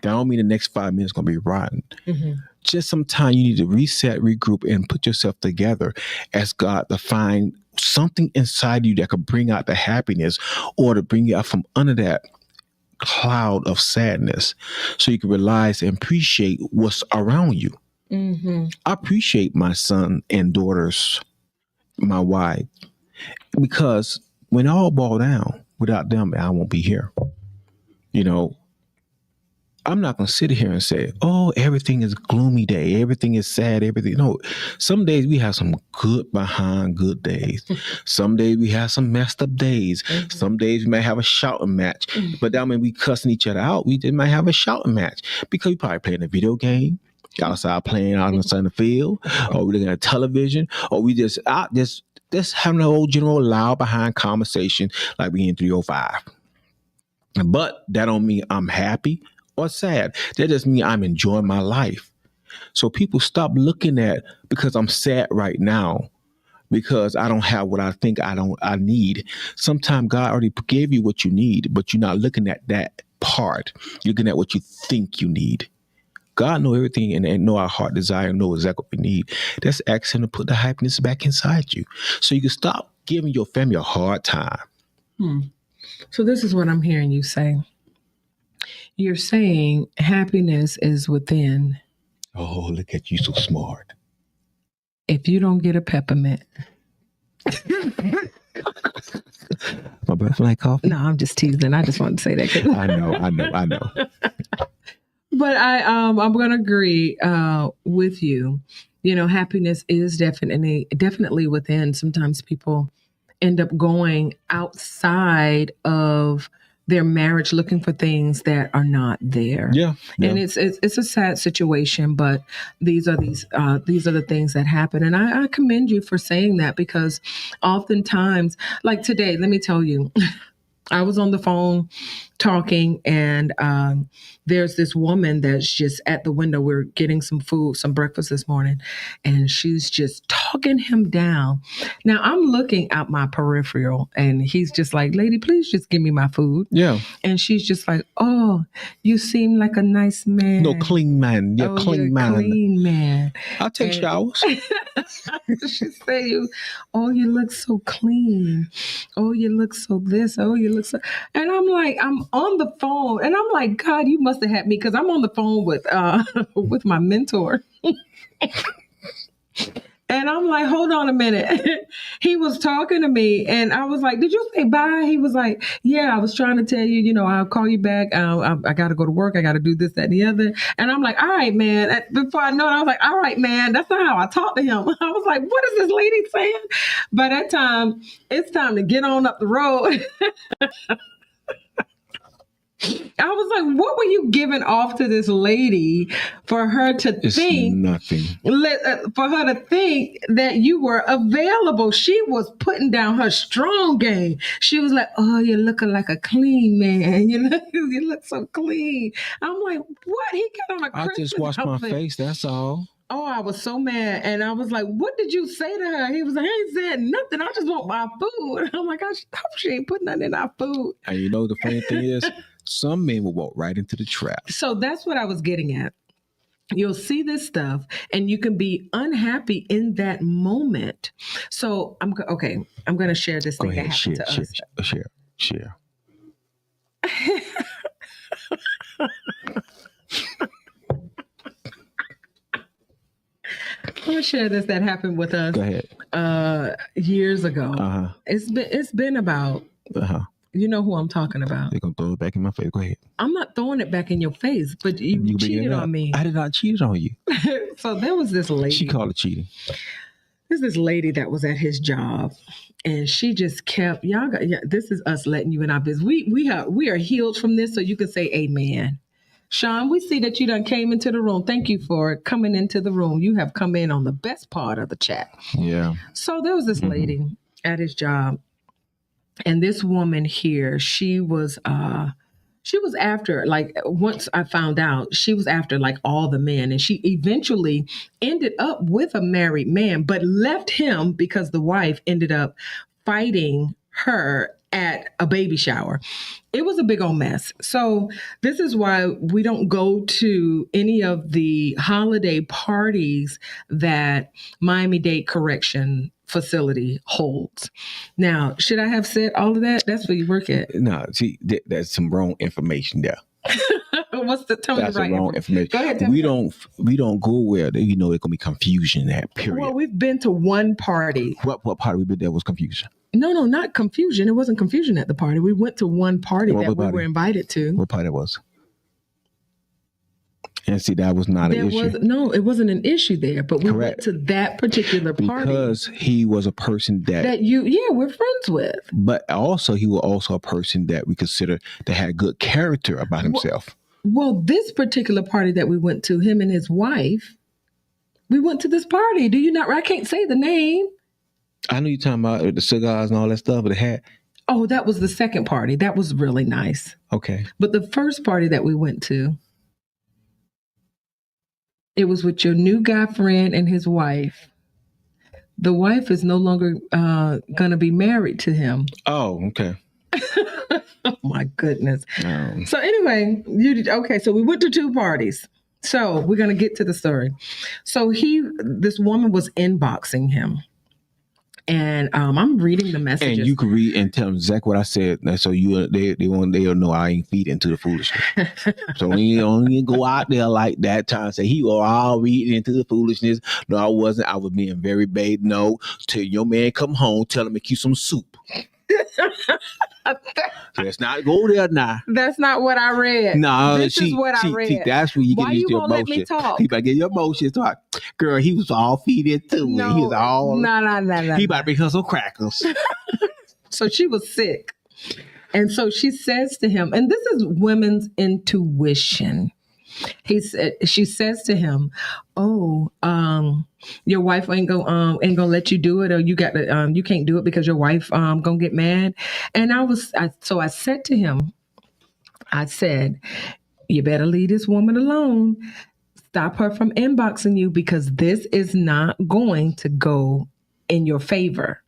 [SPEAKER 2] That don't mean the next 5 minutes gonna be rotten. Mm-hmm. Just sometimes you need to reset, regroup, and put yourself together. Ask God to find something inside you that could bring out the happiness, or to bring you out from under that cloud of sadness, so you can realize and appreciate what's around you. Mm-hmm. I appreciate my son and daughters, my wife, because when it all boils down, without them, I won't be here. You know, I'm not going to sit here and say, oh, everything is gloomy day. Everything is sad. Everything. No, some days we have some good days. Some days we have some messed up days. Mm-hmm. Some days we may have a shouting match. Mm-hmm. But that don't mean we cussing each other out. We just might have a shouting match because we probably playing a video game, outside playing out in the field, or we looking at television, or we just having an old general loud behind conversation like we in 305. But that don't mean I'm happy or sad. That just means I'm enjoying my life. So people stop looking at because I'm sad right now because I don't have what I think I need. Sometimes God already gave you what you need, but you're not looking at that part. You're looking at what you think you need. God know everything and know our heart desire and know exactly what we need. That's asking him to put the happiness back inside you. So you can stop giving your family a hard time.
[SPEAKER 1] So this is what I'm hearing you say. You're saying happiness is within.
[SPEAKER 2] Oh, look at you, so smart.
[SPEAKER 1] If you don't get a peppermint.
[SPEAKER 2] My breath like coffee?
[SPEAKER 1] No, I'm just teasing. I just wanted to say that.
[SPEAKER 2] I know.
[SPEAKER 1] But I'm gonna agree with you. You know, happiness is definitely within. Sometimes people end up going outside of their marriage looking for things that are not there.
[SPEAKER 2] Yeah.
[SPEAKER 1] And it's a sad situation, but these are the things that happen. And I commend you for saying that, because oftentimes, like today, let me tell you, I was on the phone talking, and there's this woman that's just at the window. We're getting some food, some breakfast this morning, and she's just talking him down. Now I'm looking out my peripheral, and he's just like, "Lady, please just give me my food."
[SPEAKER 2] Yeah.
[SPEAKER 1] And she's just like, "Oh, you seem like a nice man."
[SPEAKER 2] No, clean man. Yeah, clean man.
[SPEAKER 1] Clean man.
[SPEAKER 2] I'll take showers.
[SPEAKER 1] She say, "You look so clean. Oh, you look so this. Oh, you look so." And I'm like, I'm on the phone, and I'm like, God, you must have had me, because I'm on the phone with with my mentor. And I'm like, hold on a minute. He was talking to me, and I was like, did you say bye? He was like, yeah, I was trying to tell you, I'll call you back. I got to go to work. I got to do this, that, and the other. And I'm like, all right, man. Before I know it, I was like, all right, man. That's not how I talked to him. I was like, what is this lady saying? By that time, it's time to get on up the road. I was like, what were you giving off to this lady for her to think
[SPEAKER 2] nothing?
[SPEAKER 1] For her to think that you were available? She was putting down her strong game. She was like, "Oh, you're looking like a clean man. You look so clean." I'm like, what? He got on a Christmas
[SPEAKER 2] I just washed
[SPEAKER 1] outfit.
[SPEAKER 2] my face. That's all.
[SPEAKER 1] Oh, I was so mad. And I was like, what did you say to her? He was like, I ain't said nothing. I just want my food. I'm like, I hope she ain't putting nothing in our food.
[SPEAKER 2] And the funny thing is, some men will walk right into the trap.
[SPEAKER 1] So that's what I was getting at. You'll see this stuff and you can be unhappy in that moment. So I'm going to share this thing that happened to us.
[SPEAKER 2] Share.
[SPEAKER 1] I'm gonna share this that happened with us.
[SPEAKER 2] Go ahead.
[SPEAKER 1] Years ago.
[SPEAKER 2] Uh-huh.
[SPEAKER 1] It's been about. You know who I'm talking about.
[SPEAKER 2] They're gonna throw it back in my face. Go ahead.
[SPEAKER 1] I'm not throwing it back in your face, but you cheated on me.
[SPEAKER 2] I did not cheat on you.
[SPEAKER 1] So there was this lady.
[SPEAKER 2] She called it cheating.
[SPEAKER 1] There's this lady that was at his job, and she just kept this is us letting you in our business. We are healed from this, so you can say amen. Sean, we see that you done came into the room. Thank you for coming into the room. You have come in on the best part of the chat.
[SPEAKER 2] Yeah.
[SPEAKER 1] So there was this lady at his job, and this woman here, she was after, like, once I found out, she was after like all the men, and she eventually ended up with a married man, but left him because the wife ended up fighting her at a baby shower. It was a big old mess. So this is why we don't go to any of the holiday parties that Miami-Dade Correction Facility holds. Now, should I have said all of that? That's where you work at.
[SPEAKER 2] No, see, that's some wrong information there.
[SPEAKER 1] What's the tone?
[SPEAKER 2] That's the wrong information. Go ahead. We don't go where it's gonna be confusion at. Period.
[SPEAKER 1] Well, we've been to one party.
[SPEAKER 2] What party we been there was confusion?
[SPEAKER 1] No, not confusion. It wasn't confusion at the party. We went to one party that we were invited to.
[SPEAKER 2] What party it was? And see, that was not an issue.
[SPEAKER 1] It wasn't an issue there, but we went to that particular party.
[SPEAKER 2] Because he was a person that
[SPEAKER 1] we're friends with.
[SPEAKER 2] But also, he was also a person that we consider that had good character about himself.
[SPEAKER 1] Well, this particular party that we went to, him and his wife, we went to this party. Do you not? I can't say the name.
[SPEAKER 2] I know you're talking about the cigars and all that stuff, but the hat.
[SPEAKER 1] Oh, that was the second party. That was really nice.
[SPEAKER 2] Okay.
[SPEAKER 1] But the first party that we went to, it was with your new guy friend and his wife. The wife is no longer going to be married to him.
[SPEAKER 2] Oh, okay.
[SPEAKER 1] Oh my goodness. So anyway, okay, so we went to 2 parties. So we're going to get to the story. So this woman was inboxing him. And I'm reading the messages.
[SPEAKER 2] And you can read and tell them exactly what I said. So they'll know I ain't feeding into the foolishness. So when you only go out there like that trying to say he was all reading into the foolishness. No, I wasn't. I was being very bait. No, till your man come home, tell him to make you some soup. Let's not go there now.
[SPEAKER 1] That's not what I read.
[SPEAKER 2] No,
[SPEAKER 1] this is what I read.
[SPEAKER 2] That's where you get into your emotions. Why you won't let me talk? He about to get your emotions talk. Girl, he was all feeding too.
[SPEAKER 1] No,
[SPEAKER 2] he was all
[SPEAKER 1] no.
[SPEAKER 2] He about to bring her some crackers.
[SPEAKER 1] So she was sick. And so she says to him, and this is women's intuition. She says to him, "Oh, your wife ain't gonna let you do it, or you can't do it because your wife gonna get mad." And I said to him, I said, "You better leave this woman alone. Stop her from inboxing you because this is not going to go in your favor."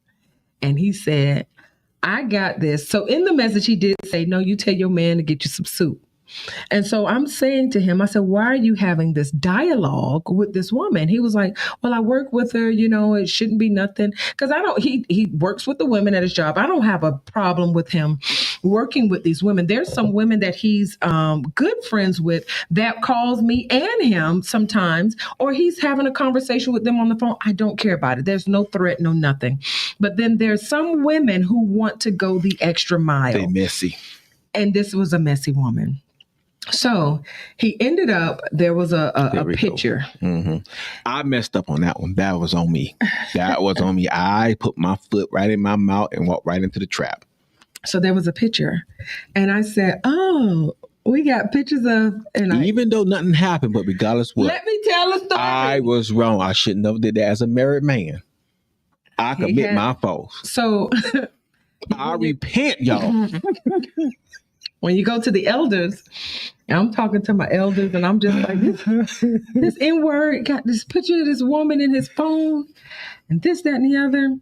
[SPEAKER 1] And he said, "I got this." So in the message, he did say, "No, you tell your man to get you some soup." And so I'm saying to him, I said, "Why are you having this dialogue with this woman?" He was like, "Well, I work with her, it shouldn't be nothing." Because he works with the women at his job. I don't have a problem with him working with these women. There's some women that he's good friends with that calls me and him sometimes, or he's having a conversation with them on the phone. I don't care about it. There's no threat, no nothing. But then there's some women who want to go the extra mile.
[SPEAKER 2] They messy.
[SPEAKER 1] And this was a messy woman. So he ended up, there was a picture.
[SPEAKER 2] Mm-hmm. I messed up on that one. That was on me. I put my foot right in my mouth and walked right into the trap.
[SPEAKER 1] So there was a picture. And I said, "Oh, we got pictures of..."
[SPEAKER 2] Even though nothing happened, but regardless what.
[SPEAKER 1] Let me tell the story.
[SPEAKER 2] I was wrong. I shouldn't have did that as a married man. I commit my faults.
[SPEAKER 1] So
[SPEAKER 2] I repent, y'all.
[SPEAKER 1] When you go to the elders, I'm talking to my elders and I'm just like, this N-word got this picture of this woman in his phone and this, that, and the other.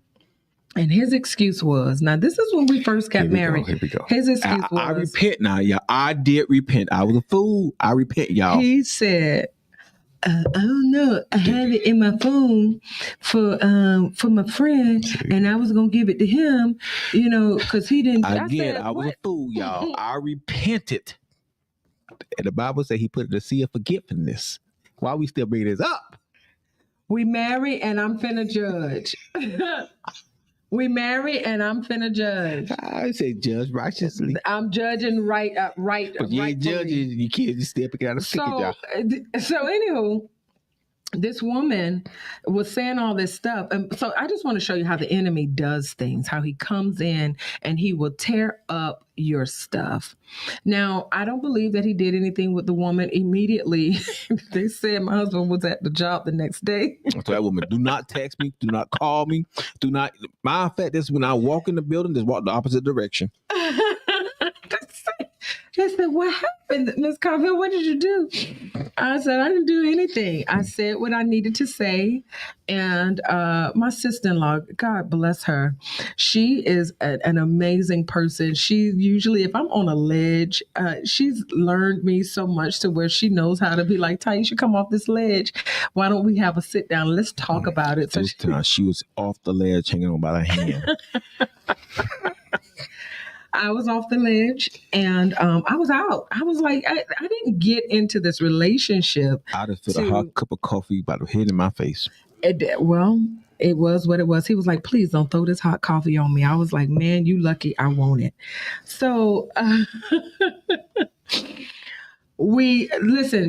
[SPEAKER 1] And his excuse was, now this is when we first got married.
[SPEAKER 2] Here we go.
[SPEAKER 1] His excuse was,
[SPEAKER 2] I repent now, y'all. I did repent. I was a fool. I repent, y'all.
[SPEAKER 1] He said, "I don't know. I have it in my phone for my friend, and I was gonna give it to him, because he didn't."
[SPEAKER 2] I was a fool, y'all. I repented, and the Bible said He put it in the sea of forgiveness. Why we still bringing this up?
[SPEAKER 1] We married, and I'm finna judge. We married, and I'm finna judge.
[SPEAKER 2] I say judge righteously.
[SPEAKER 1] I'm judging right.
[SPEAKER 2] But you ain't judging. You can't just still pick it out of stick it, y'all.
[SPEAKER 1] So anywho, this woman was saying all this stuff. And so I just want to show you how the enemy does things, how he comes in and he will tear up your stuff. Now, I don't believe that he did anything with the woman immediately. They said my husband was at the job the next day.
[SPEAKER 2] So that woman, do not text me, do not call me, do not. Matter of fact, this when I walk in the building, just walk the opposite direction.
[SPEAKER 1] They said, "What happened, Miss Carville? What did you do?" I said, "I didn't do anything. I said what I needed to say." And my sister-in-law, God bless her, she is an amazing person. She usually, if I'm on a ledge, she's learned me so much to where she knows how to be like, "Ty, you should come off this ledge. Why don't we have a sit down? Let's talk about it."
[SPEAKER 2] This time she was off the ledge, hanging on by her hand.
[SPEAKER 1] I was off the ledge and I was out. I was like, I didn't get into this relationship.
[SPEAKER 2] I just felt a hot cup of coffee about to hit in my face.
[SPEAKER 1] It was what it was. He was like, "Please don't throw this hot coffee on me." I was like, "Man, you lucky I want it." So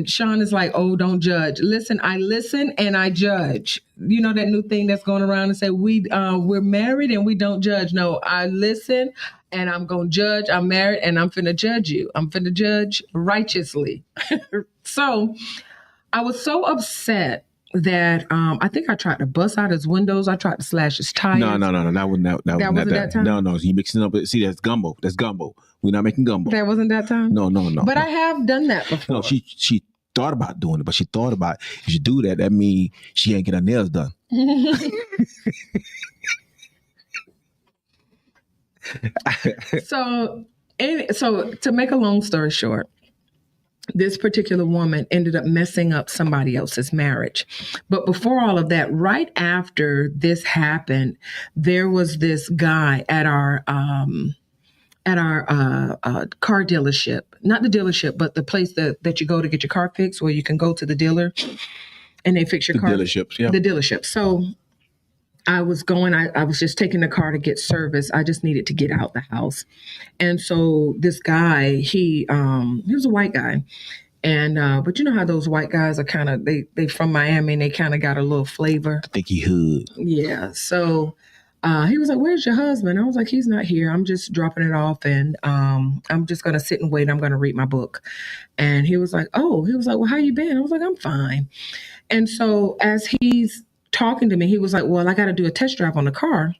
[SPEAKER 1] Sean is like, "Oh, don't judge." Listen, I listen and I judge. You know that new thing that's going around and say, we're married and we don't judge. No, I listen and I'm going to judge. I'm married and I'm finna judge you. I'm finna judge righteously. So I was so upset that I think I tried to bust out his windows. I tried to slash his tires.
[SPEAKER 2] No. That wasn't that
[SPEAKER 1] time.
[SPEAKER 2] No. You mixing up. See, that's gumbo. That's gumbo. We're not making gumbo.
[SPEAKER 1] That wasn't that time.
[SPEAKER 2] No.
[SPEAKER 1] But I have done that before.
[SPEAKER 2] No, she thought about doing it, but she thought about if you do that, that means she ain't get her nails done.
[SPEAKER 1] So to make a long story short, this particular woman ended up messing up somebody else's marriage. But before all of that, right after this happened, there was this guy at our car dealership, not the dealership, but the place that you go to get your car fixed, where you can go to the dealer and they fix your car.
[SPEAKER 2] Dealerships, yeah.
[SPEAKER 1] The dealership. So I was just taking the car to get service. I just needed to get out the house. And so this guy, he was a white guy. And, but you know how those white guys are kind of, they from Miami and they kind of got a little flavor.
[SPEAKER 2] I think he hood.
[SPEAKER 1] Yeah. So he was like, "Where's your husband?" I was like, "He's not here. I'm just dropping it off. And I'm just going to sit and wait. I'm going to read my book." And he was like, "Well, how you been?" I was like, "I'm fine." And so as he's talking to me, he was like, "Well, I got to do a test drive on the car."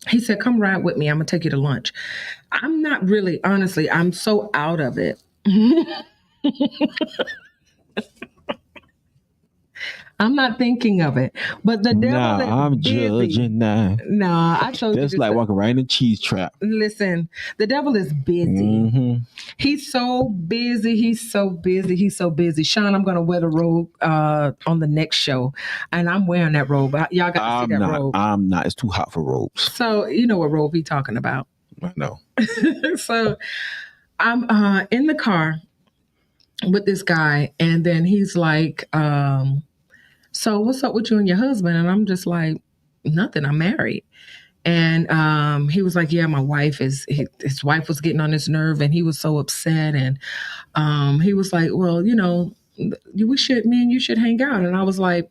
[SPEAKER 1] He said, "Come ride with me. I'm going to take you to lunch." I'm not really, honestly, I'm so out of it. I'm not thinking of it, but the devil is
[SPEAKER 2] I'm
[SPEAKER 1] busy.
[SPEAKER 2] Judging now.
[SPEAKER 1] Nah, I told
[SPEAKER 2] That's
[SPEAKER 1] you.
[SPEAKER 2] like walking right in a cheese trap.
[SPEAKER 1] Listen, the devil is busy.
[SPEAKER 2] Mm-hmm.
[SPEAKER 1] He's so busy. He's so busy. Sean, I'm going to wear the robe on the next show, and I'm wearing that robe. Y'all got to see that robe.
[SPEAKER 2] I'm not. It's too hot for robes.
[SPEAKER 1] So you know what robe he's talking about.
[SPEAKER 2] I know.
[SPEAKER 1] So I'm in the car with this guy, and then he's like, "So what's up with you and your husband?" And I'm just like, "Nothing. I'm married." And he was like, "Yeah, my wife his wife was getting on his nerve, and he was so upset." And he was like, "Well, me and you should hang out." And I was like,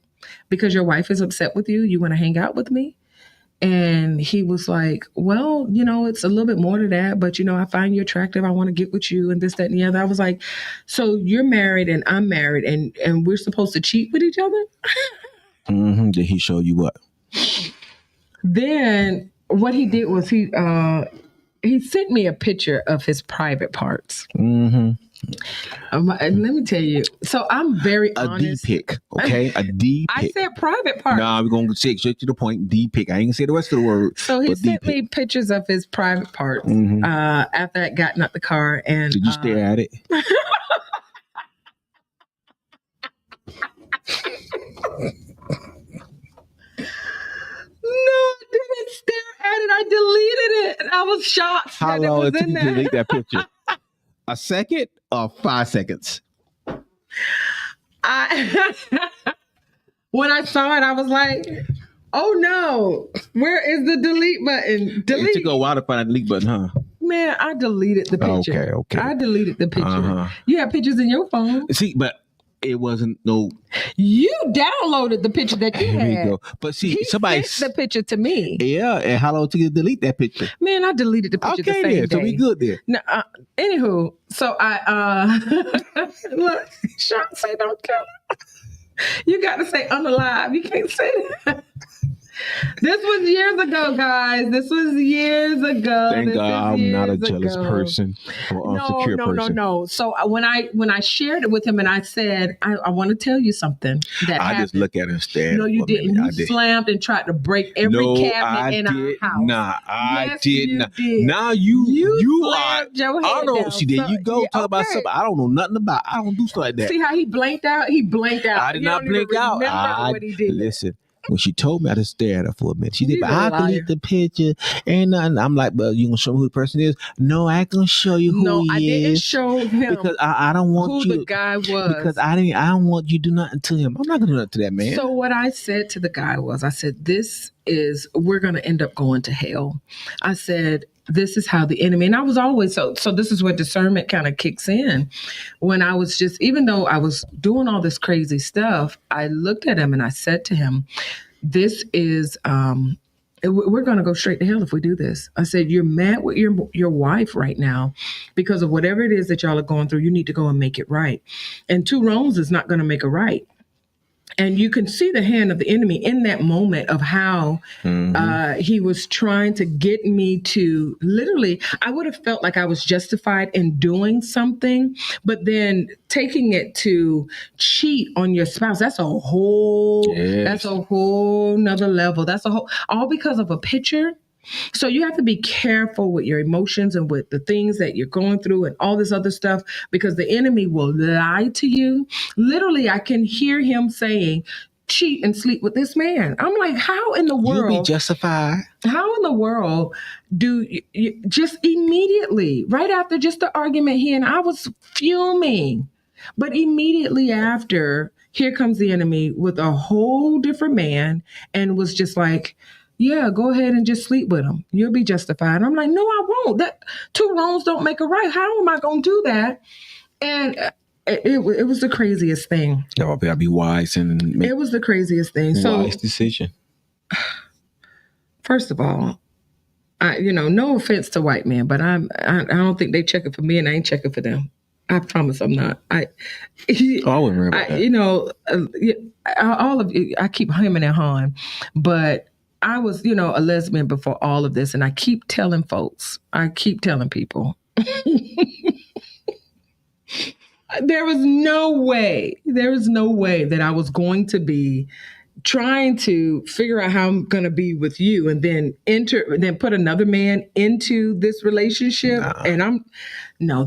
[SPEAKER 1] "Because your wife is upset with you, you want to hang out with me?" And he was like, "Well, it's a little bit more to that, but I find you attractive. I want to get with you and this, that, and the other." I was like, "So you're married and I'm married and we're supposed to cheat with each other?"
[SPEAKER 2] Mm-hmm. Did he show you what?
[SPEAKER 1] Then what he did was he sent me a picture of his private parts.
[SPEAKER 2] Mm-hmm.
[SPEAKER 1] Let me tell you. So I'm very honest.
[SPEAKER 2] A D pic, okay? A D pic.
[SPEAKER 1] I said private parts.
[SPEAKER 2] Nah, we're going to take straight to the point. D pic. I ain't going to say the rest of the word.
[SPEAKER 1] So he sent me pictures of his private parts after I gotten out the car. And
[SPEAKER 2] did you stare at it?
[SPEAKER 1] No, I didn't stare at it. I deleted it. And I was shocked.
[SPEAKER 2] How long did you delete that picture? A second or 5 seconds?
[SPEAKER 1] When I saw it, I was like, "Oh no, where is the delete button?"
[SPEAKER 2] It took a while to find a delete button, huh?
[SPEAKER 1] Man, I deleted the picture.
[SPEAKER 2] Okay.
[SPEAKER 1] I deleted the picture. You have pictures in your phone.
[SPEAKER 2] See, but it wasn't no.
[SPEAKER 1] You downloaded the picture that you had.
[SPEAKER 2] There you go. But see, somebody
[SPEAKER 1] sent the picture to me.
[SPEAKER 2] Yeah, and how long took you to delete that picture?
[SPEAKER 1] Man, I deleted the picture the same day.
[SPEAKER 2] So we good there.
[SPEAKER 1] No, anywho, so I look, Sean say don't kill her. You got to say unalive. You can't say that. This was years ago, guys. This was years ago.
[SPEAKER 2] Thank God I'm not a jealous person or insecure person.
[SPEAKER 1] No. So when I shared it with him and I said, I want to tell you something that
[SPEAKER 2] I
[SPEAKER 1] happened.
[SPEAKER 2] just look at it and stare.
[SPEAKER 1] No, you didn't. You slammed and tried to break every cabinet in our house.
[SPEAKER 2] Nah, I did not.
[SPEAKER 1] Did.
[SPEAKER 2] Now you are.
[SPEAKER 1] Your
[SPEAKER 2] I don't know. See, there you go. Talk about something I don't know nothing about. I don't do stuff like that.
[SPEAKER 1] See how he blanked out? He blanked out.
[SPEAKER 2] I did not blink out.
[SPEAKER 1] What he did.
[SPEAKER 2] Listen. When she told me, I just stared at her for a minute. She said, "But I delete the picture. Ain't nothing." I'm like, "But you gonna show me who the person is?" No, I ain't gonna show you who he is.
[SPEAKER 1] No, I didn't show him
[SPEAKER 2] because I don't want
[SPEAKER 1] who the guy was.
[SPEAKER 2] Because I don't want you to do nothing to him. I'm not gonna do nothing to that man.
[SPEAKER 1] So what I said to the guy was, I said, we're gonna end up going to hell. I said, this is how the enemy, and I was always so this is where discernment kind of kicks in. When I was even though I was doing all this crazy stuff, I looked at him and I said to him, this is we're going to go straight to hell if we do this. I said, you're mad with your wife right now because of whatever it is that y'all are going through. You need to go and make it right. And two wrongs is not going to make a right. And you can see the hand of the enemy in that moment of how he was trying to get me to literally, I would have felt like I was justified in doing something, but then taking it to cheat on your spouse, that's a whole, that's a whole nother level. That's a whole, all because of a picture. So you have to be careful with your emotions and with the things that you're going through and all this other stuff, because the enemy will lie to you. Literally, I can hear him saying, cheat and sleep with this man. I'm like, how in the world?
[SPEAKER 2] You'll be justified.
[SPEAKER 1] How in the world do you just immediately, right after just the argument, he and I was fuming. But immediately after, here comes the enemy with a whole different man and was just like, yeah, go ahead and just sleep with him. You'll be justified. I'm like, no, I won't. That two wrongs don't make a right. How am I going to do that? And it was the craziest thing.
[SPEAKER 2] Y'all gotta be wise and make
[SPEAKER 1] it was the craziest thing.
[SPEAKER 2] wise decision.
[SPEAKER 1] First of all, no offense to white men, but I don't think they checking for me, and I ain't checking for them. I promise I'm not. I wouldn't worry about that. All of you, I keep hemming and hawing, but I was, a lesbian before all of this, and I keep telling people, there was no way that I was going to be trying to figure out how I'm going to be with you and then put another man into this relationship. Nah. And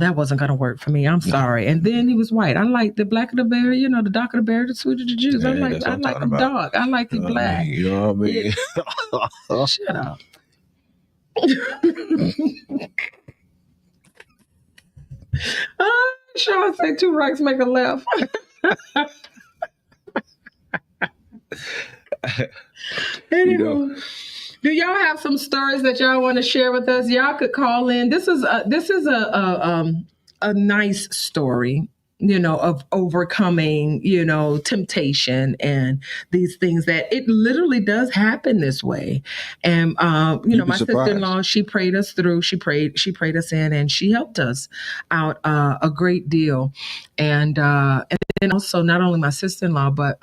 [SPEAKER 1] that wasn't going to work for me. I'm sorry. And then he was white. I like the blacker the berry, the darker the berry, the sweeter the juice.
[SPEAKER 2] Yeah,
[SPEAKER 1] I like a dog. I like you black.
[SPEAKER 2] You know what I mean?
[SPEAKER 1] Yeah. Shut up. Sean say 2 rights make a left. Anywho, do y'all have some stories that y'all want to share with us? Y'all could call in. This is a nice story, of overcoming, temptation and these things that it literally does happen this way. And my sister-in-law, she prayed us through. She prayed us in, and she helped us out a great deal. And also not only my sister-in-law, but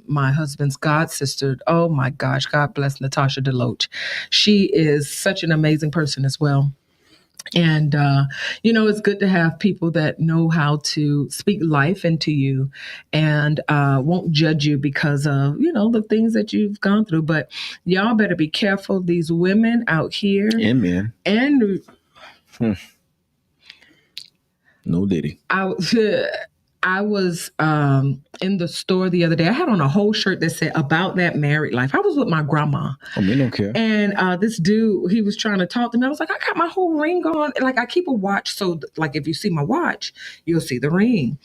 [SPEAKER 1] my husband's god sister. Oh my gosh, God bless Natasha DeLoach. She is such an amazing person as well. And, it's good to have people that know how to speak life into you and won't judge you because of, the things that you've gone through. But y'all better be careful. These women out here.
[SPEAKER 2] And men.
[SPEAKER 1] And
[SPEAKER 2] no diddy.
[SPEAKER 1] I was in the store the other day. I had on a whole shirt that said about that married life. I was with my grandma.
[SPEAKER 2] Oh, me don't care.
[SPEAKER 1] And this dude, he was trying to talk to me. I was like, I got my whole ring on. Like, I keep a watch. So, like, if you see my watch, you'll see the ring.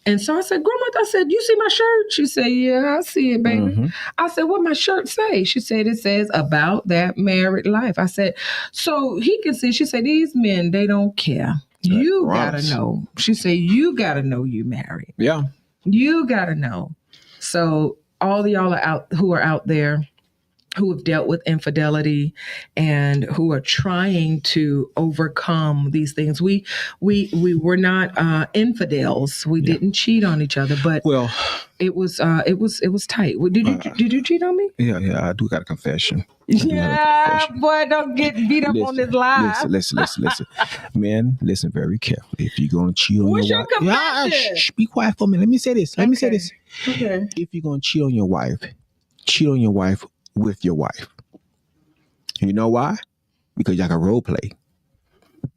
[SPEAKER 1] And so I said, Grandma, you see my shirt? She said, yeah, I see it, baby. Mm-hmm. I said, what my shirt say? She said, it says about that married life. I said, so he can see. She said, these men, they don't care. You gotta know. She said, you gotta know you married.
[SPEAKER 2] Yeah.
[SPEAKER 1] You gotta know. So all of y'all who are out there who have dealt with infidelity and who are trying to overcome these things. We were not infidels. We didn't cheat on each other, but it was tight. Did you cheat on me?
[SPEAKER 2] Yeah, I do got a confession.
[SPEAKER 1] Boy, don't get beat up on this live.
[SPEAKER 2] Listen. Men, listen very carefully. If you're going to cheat on
[SPEAKER 1] What's
[SPEAKER 2] your
[SPEAKER 1] wife. What's your confession?
[SPEAKER 2] Be quiet for a minute. Let me say this.
[SPEAKER 1] Okay.
[SPEAKER 2] If you're going to cheat on your wife with your wife. You know why? Because y'all can role play.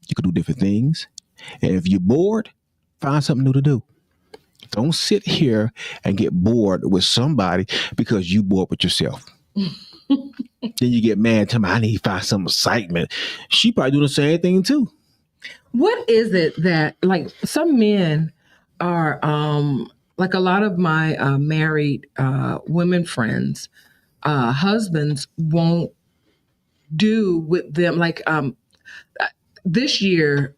[SPEAKER 2] You can do different things. And if you're bored, find something new to do. Don't sit here and get bored with somebody because you bored with yourself. Then you get mad, tell me I need to find some excitement. She probably doing the same thing too.
[SPEAKER 1] What is it that, like, some men are, like a lot of my married women friends, husbands won't do with them. Like this year,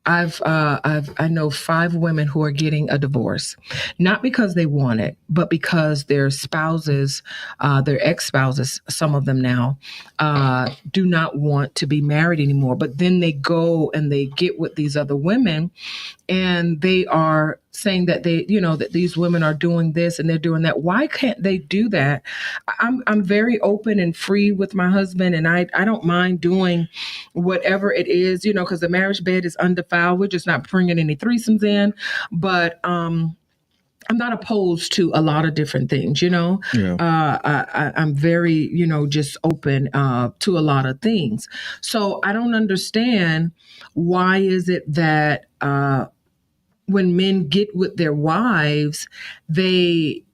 [SPEAKER 1] I know 5 women who are getting a divorce, not because they want it, but because their spouses, their ex-spouses, some of them now, do not want to be married anymore. But then they go and they get with these other women, and they are saying that that these women are doing this and they're doing that. Why can't they do that? I'm very open and free with my husband, and I don't mind doing whatever it is, because the marriage bed is undefiled. We're just not bringing any threesomes in, but I'm not opposed to a lot of different things,
[SPEAKER 2] Yeah.
[SPEAKER 1] I'm very, just open to a lot of things. So I don't understand, why is it that when men get with their wives, they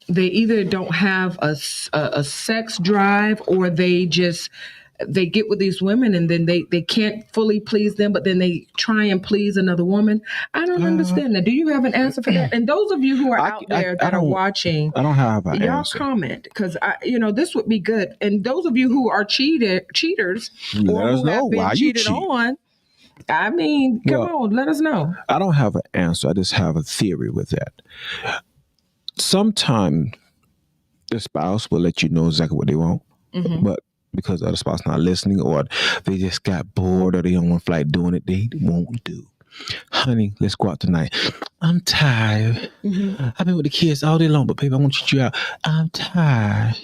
[SPEAKER 1] either don't have a sex drive, or they get with these women and then they can't fully please them, but then they try and please another woman. I don't understand that. Do you have an answer for that? And those of you who are out there that are watching,
[SPEAKER 2] I don't have an
[SPEAKER 1] y'all
[SPEAKER 2] answer.
[SPEAKER 1] comment, because this would be good. And those of you who are cheaters,
[SPEAKER 2] Let
[SPEAKER 1] or
[SPEAKER 2] us
[SPEAKER 1] who
[SPEAKER 2] know
[SPEAKER 1] have been
[SPEAKER 2] why you
[SPEAKER 1] cheated
[SPEAKER 2] cheat.
[SPEAKER 1] on, I mean, come on, let us know.
[SPEAKER 2] I don't have an answer. I just have a theory with that. Sometimes the spouse will let you know exactly what they want, but because the other spouse not listening, or they just got bored, or they don't want to feel like doing it, they won't do. Honey, let's go out tonight. I'm tired. I've been with the kids all day long, but baby, I want to treat you out. I'm tired.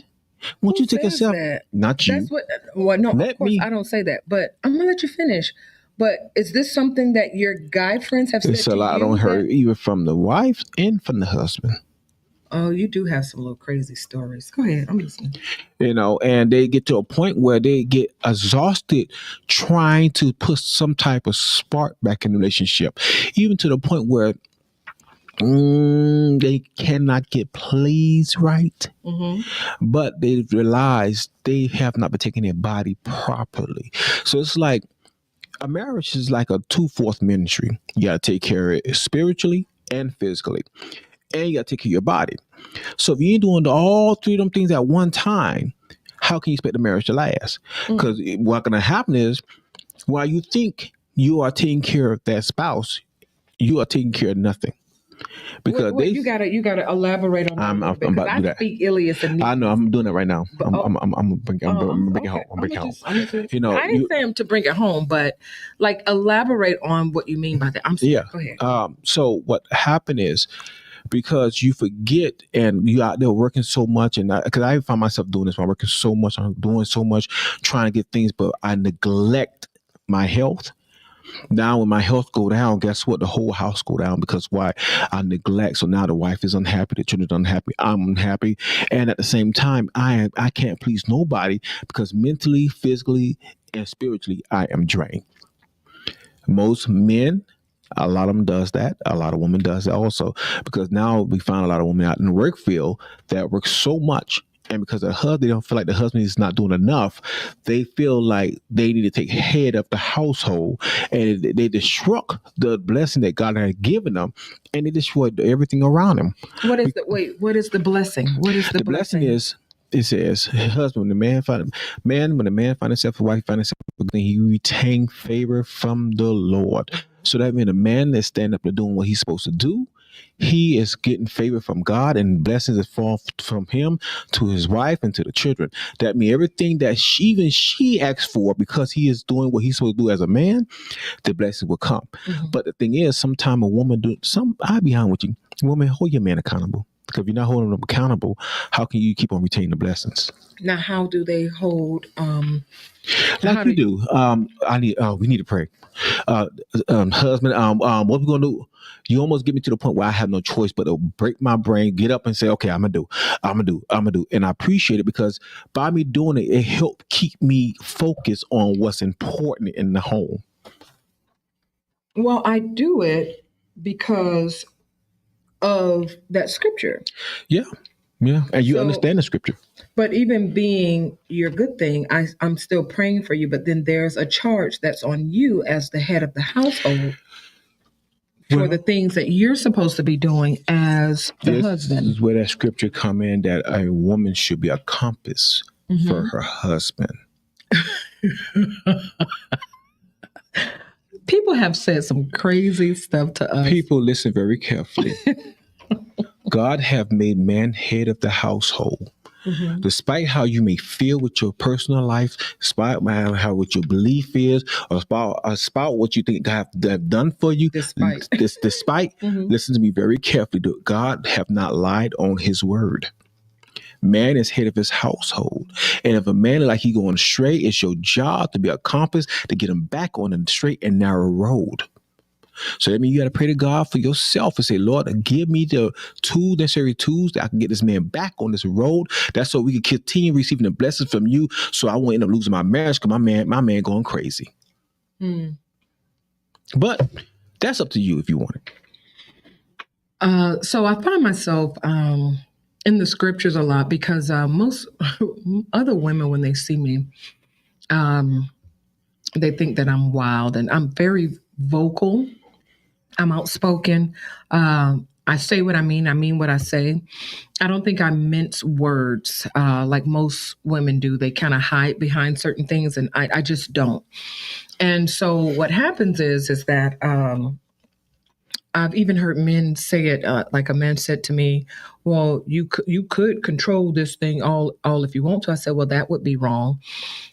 [SPEAKER 2] Won't you take yourself? Not you.
[SPEAKER 1] That's what. Well, no, of course I don't say that, but I'm gonna let you finish. But is this something that your guy friends have said
[SPEAKER 2] It's
[SPEAKER 1] to
[SPEAKER 2] a
[SPEAKER 1] you?
[SPEAKER 2] lot on her, even from the wife and from the husband.
[SPEAKER 1] Oh, you do have some little crazy stories. Go ahead, I'm listening.
[SPEAKER 2] And they get to a point where they get exhausted trying to put some type of spark back in the relationship, even to the point where they cannot get pleased right, but they realize they have not been taking their body properly. So it's like a marriage is like a 2/4 ministry. You got to take care of it spiritually and physically, and you got to take care of your body. So if you ain't doing all three of them things at one time, how can you expect the marriage to last? Because what's going to happen is, while you think you are taking care of that spouse, you are taking care of nothing. Because
[SPEAKER 1] you gotta elaborate on that.
[SPEAKER 2] I'm about to do that.
[SPEAKER 1] Speak Ilias and
[SPEAKER 2] I know I'm doing it right now. I'm bringing it home.
[SPEAKER 1] I didn't say him to bring it home, but like elaborate on what you mean by that. I'm sorry.
[SPEAKER 2] Yeah.
[SPEAKER 1] Go ahead.
[SPEAKER 2] So what happened is, because you forget and you out there working so much, and because I find myself doing this, I'm working so much, I'm doing so much, trying to get things, but I neglect my health. Now when my health go down, guess what? The whole house go down, because why? I neglect. So now the wife is unhappy, the children are unhappy, I'm unhappy, and at the same time, I can't please nobody, because mentally, physically, and spiritually, I am drained. Most men, a lot of them does that. A lot of women does that also, because now we find a lot of women out in the work field that work so much, and because the husband, they don't feel like the husband is not doing enough, they feel like they need to take head of the household, and they destruct the blessing that God had given them, and they destroy everything around them.
[SPEAKER 1] What is the blessing? What is the
[SPEAKER 2] blessing? Is, it says, husband, when the man find himself, the wife find himself, he retain favor from the Lord. So that means a man that's standing up to doing what he's supposed to do, he is getting favor from God, and blessings that fall from him to his wife and to the children. That means everything that she asks for, because he is doing what he's supposed to do as a man, the blessing will come. But the thing is, sometimes a woman I'll be honest with you, woman, hold your man accountable. Because if you're not holding them accountable, how can you keep on retaining the blessings?
[SPEAKER 1] Now, how do they hold?
[SPEAKER 2] Like you do. We need to pray. Husband, what we gonna do? You almost get me to the point where I have no choice but to break my brain, get up and say, okay, I'm gonna do. And I appreciate it, because by me doing it, it helped keep me focused on what's important in the home.
[SPEAKER 1] Well, I do it because of that scripture.
[SPEAKER 2] Yeah. And you understand the scripture.
[SPEAKER 1] But even being your good thing, I'm still praying for you. But then there's a charge that's on you as the head of the household for the things that you're supposed to be doing as the husband.
[SPEAKER 2] This is where that scripture come in, that a woman should be a compass for her husband.
[SPEAKER 1] People have said some crazy stuff to us.
[SPEAKER 2] People, listen very carefully. God have made man head of the household.
[SPEAKER 1] Mm-hmm.
[SPEAKER 2] Despite how you may feel with your personal life, despite how what your belief is, or about what you think God have done for you,
[SPEAKER 1] Despite.
[SPEAKER 2] despite,
[SPEAKER 1] Mm-hmm.
[SPEAKER 2] listen to me very carefully. God have not lied on His word. Man is head of his household. And if a man is like he going straight, it's your job to be a compass to get him back on the straight and narrow road. So that means you got to pray to God for yourself and say, Lord, give me the necessary tools that I can get this man back on this road. That's so we can continue receiving the blessings from you. So I won't end up losing my marriage because my man going crazy.
[SPEAKER 1] Mm.
[SPEAKER 2] But that's up to you if you want it.
[SPEAKER 1] So I find myself in the scriptures a lot because most other women, when they see me, they think that I'm wild, and I'm very vocal. I'm outspoken. I say what I mean what I say. I don't think I mince words like most women do. They kind of hide behind certain things, and I just don't. And so what happens is that I've even heard men say it, like a man said to me, "Well, you could control this thing all if you want to." I said, "Well, that would be wrong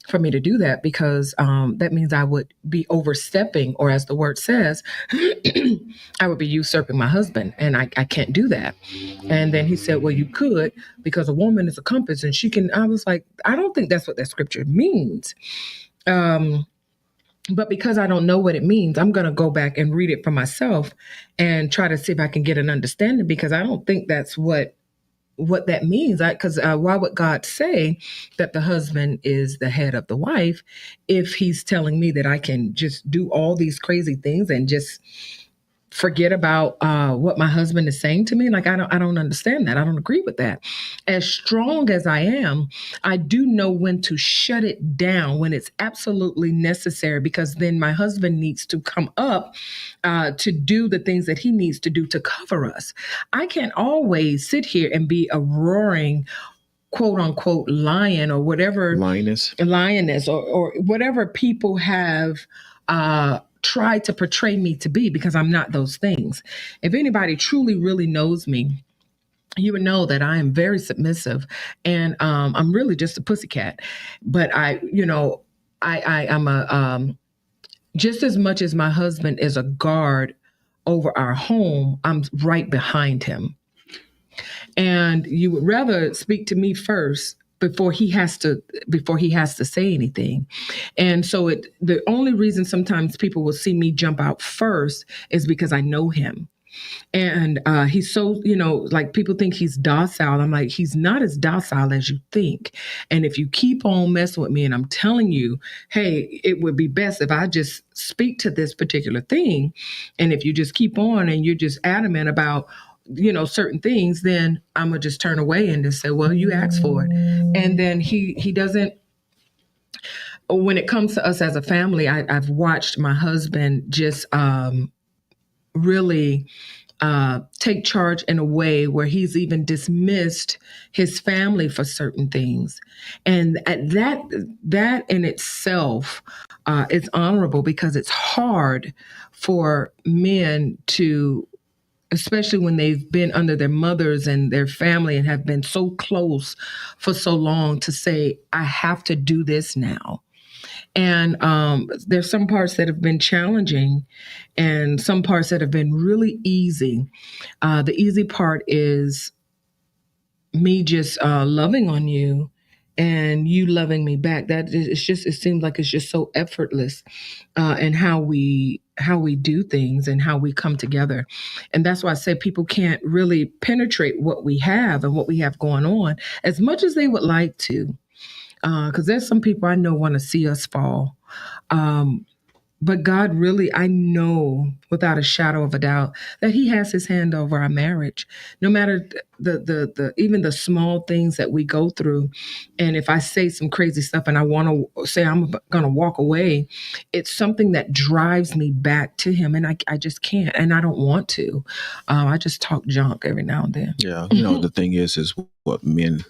[SPEAKER 1] for me to do that because that means I would be overstepping, or as the word says, I would be usurping my husband, and I can't do that." And then he said, "Well, you could because a woman is a compass, and she can." I was like, "I don't think that's what that scripture means." But because I don't know what it means, I'm going to go back and read it for myself and try to see if I can get an understanding, because I don't think that's what that means. Because why would God say that the husband is the head of the wife if he's telling me that I can just do all these crazy things and just forget about what my husband is saying to me? Like, I don't understand that. I don't agree with that. As strong as I am, I do know when to shut it down when it's absolutely necessary, because then my husband needs to come up to do the things that he needs to do to cover us. I can't always sit here and be a roaring quote unquote lion, or whatever, lioness, or whatever people have tried to portray me to be, because I'm not those things. If anybody truly really knows me, you would know that I am very submissive, and I'm really just a pussycat. But I'm a just as much as my husband is a guard over our home, I'm right behind him. And you would rather speak to me first before he has to say anything. And so the only reason sometimes people will see me jump out first is because I know him. And he's so, like, people think he's docile. I'm like, he's not as docile as you think. And if you keep on messing with me, and I'm telling you, hey, it would be best if I just speak to this particular thing. And if you just keep on and you're just adamant about, certain things, then I'm gonna just turn away and just say, well, you asked for it. And then he doesn't. When it comes to us as a family, I've watched my husband just really take charge in a way where he's even dismissed his family for certain things, and that in itself is honorable, because it's hard for men to, especially when they've been under their mothers and their family and have been so close for so long, to say, I have to do this now. And there's some parts that have been challenging and some parts that have been really easy. The easy part is me just loving on you and you loving me back. It seems like it's just so effortless in how we do things and how we come together. And that's why I say people can't really penetrate what we have and what we have going on as much as they would like to. Because there's some people I know want to see us fall. But God really, I know without a shadow of a doubt that He has His hand over our marriage, no matter the even the small things that we go through. And if I say some crazy stuff and I want to say I'm going to walk away, it's something that drives me back to Him, and I just can't, and I don't want to. I just talk junk every now and then.
[SPEAKER 2] Yeah, the thing is what men,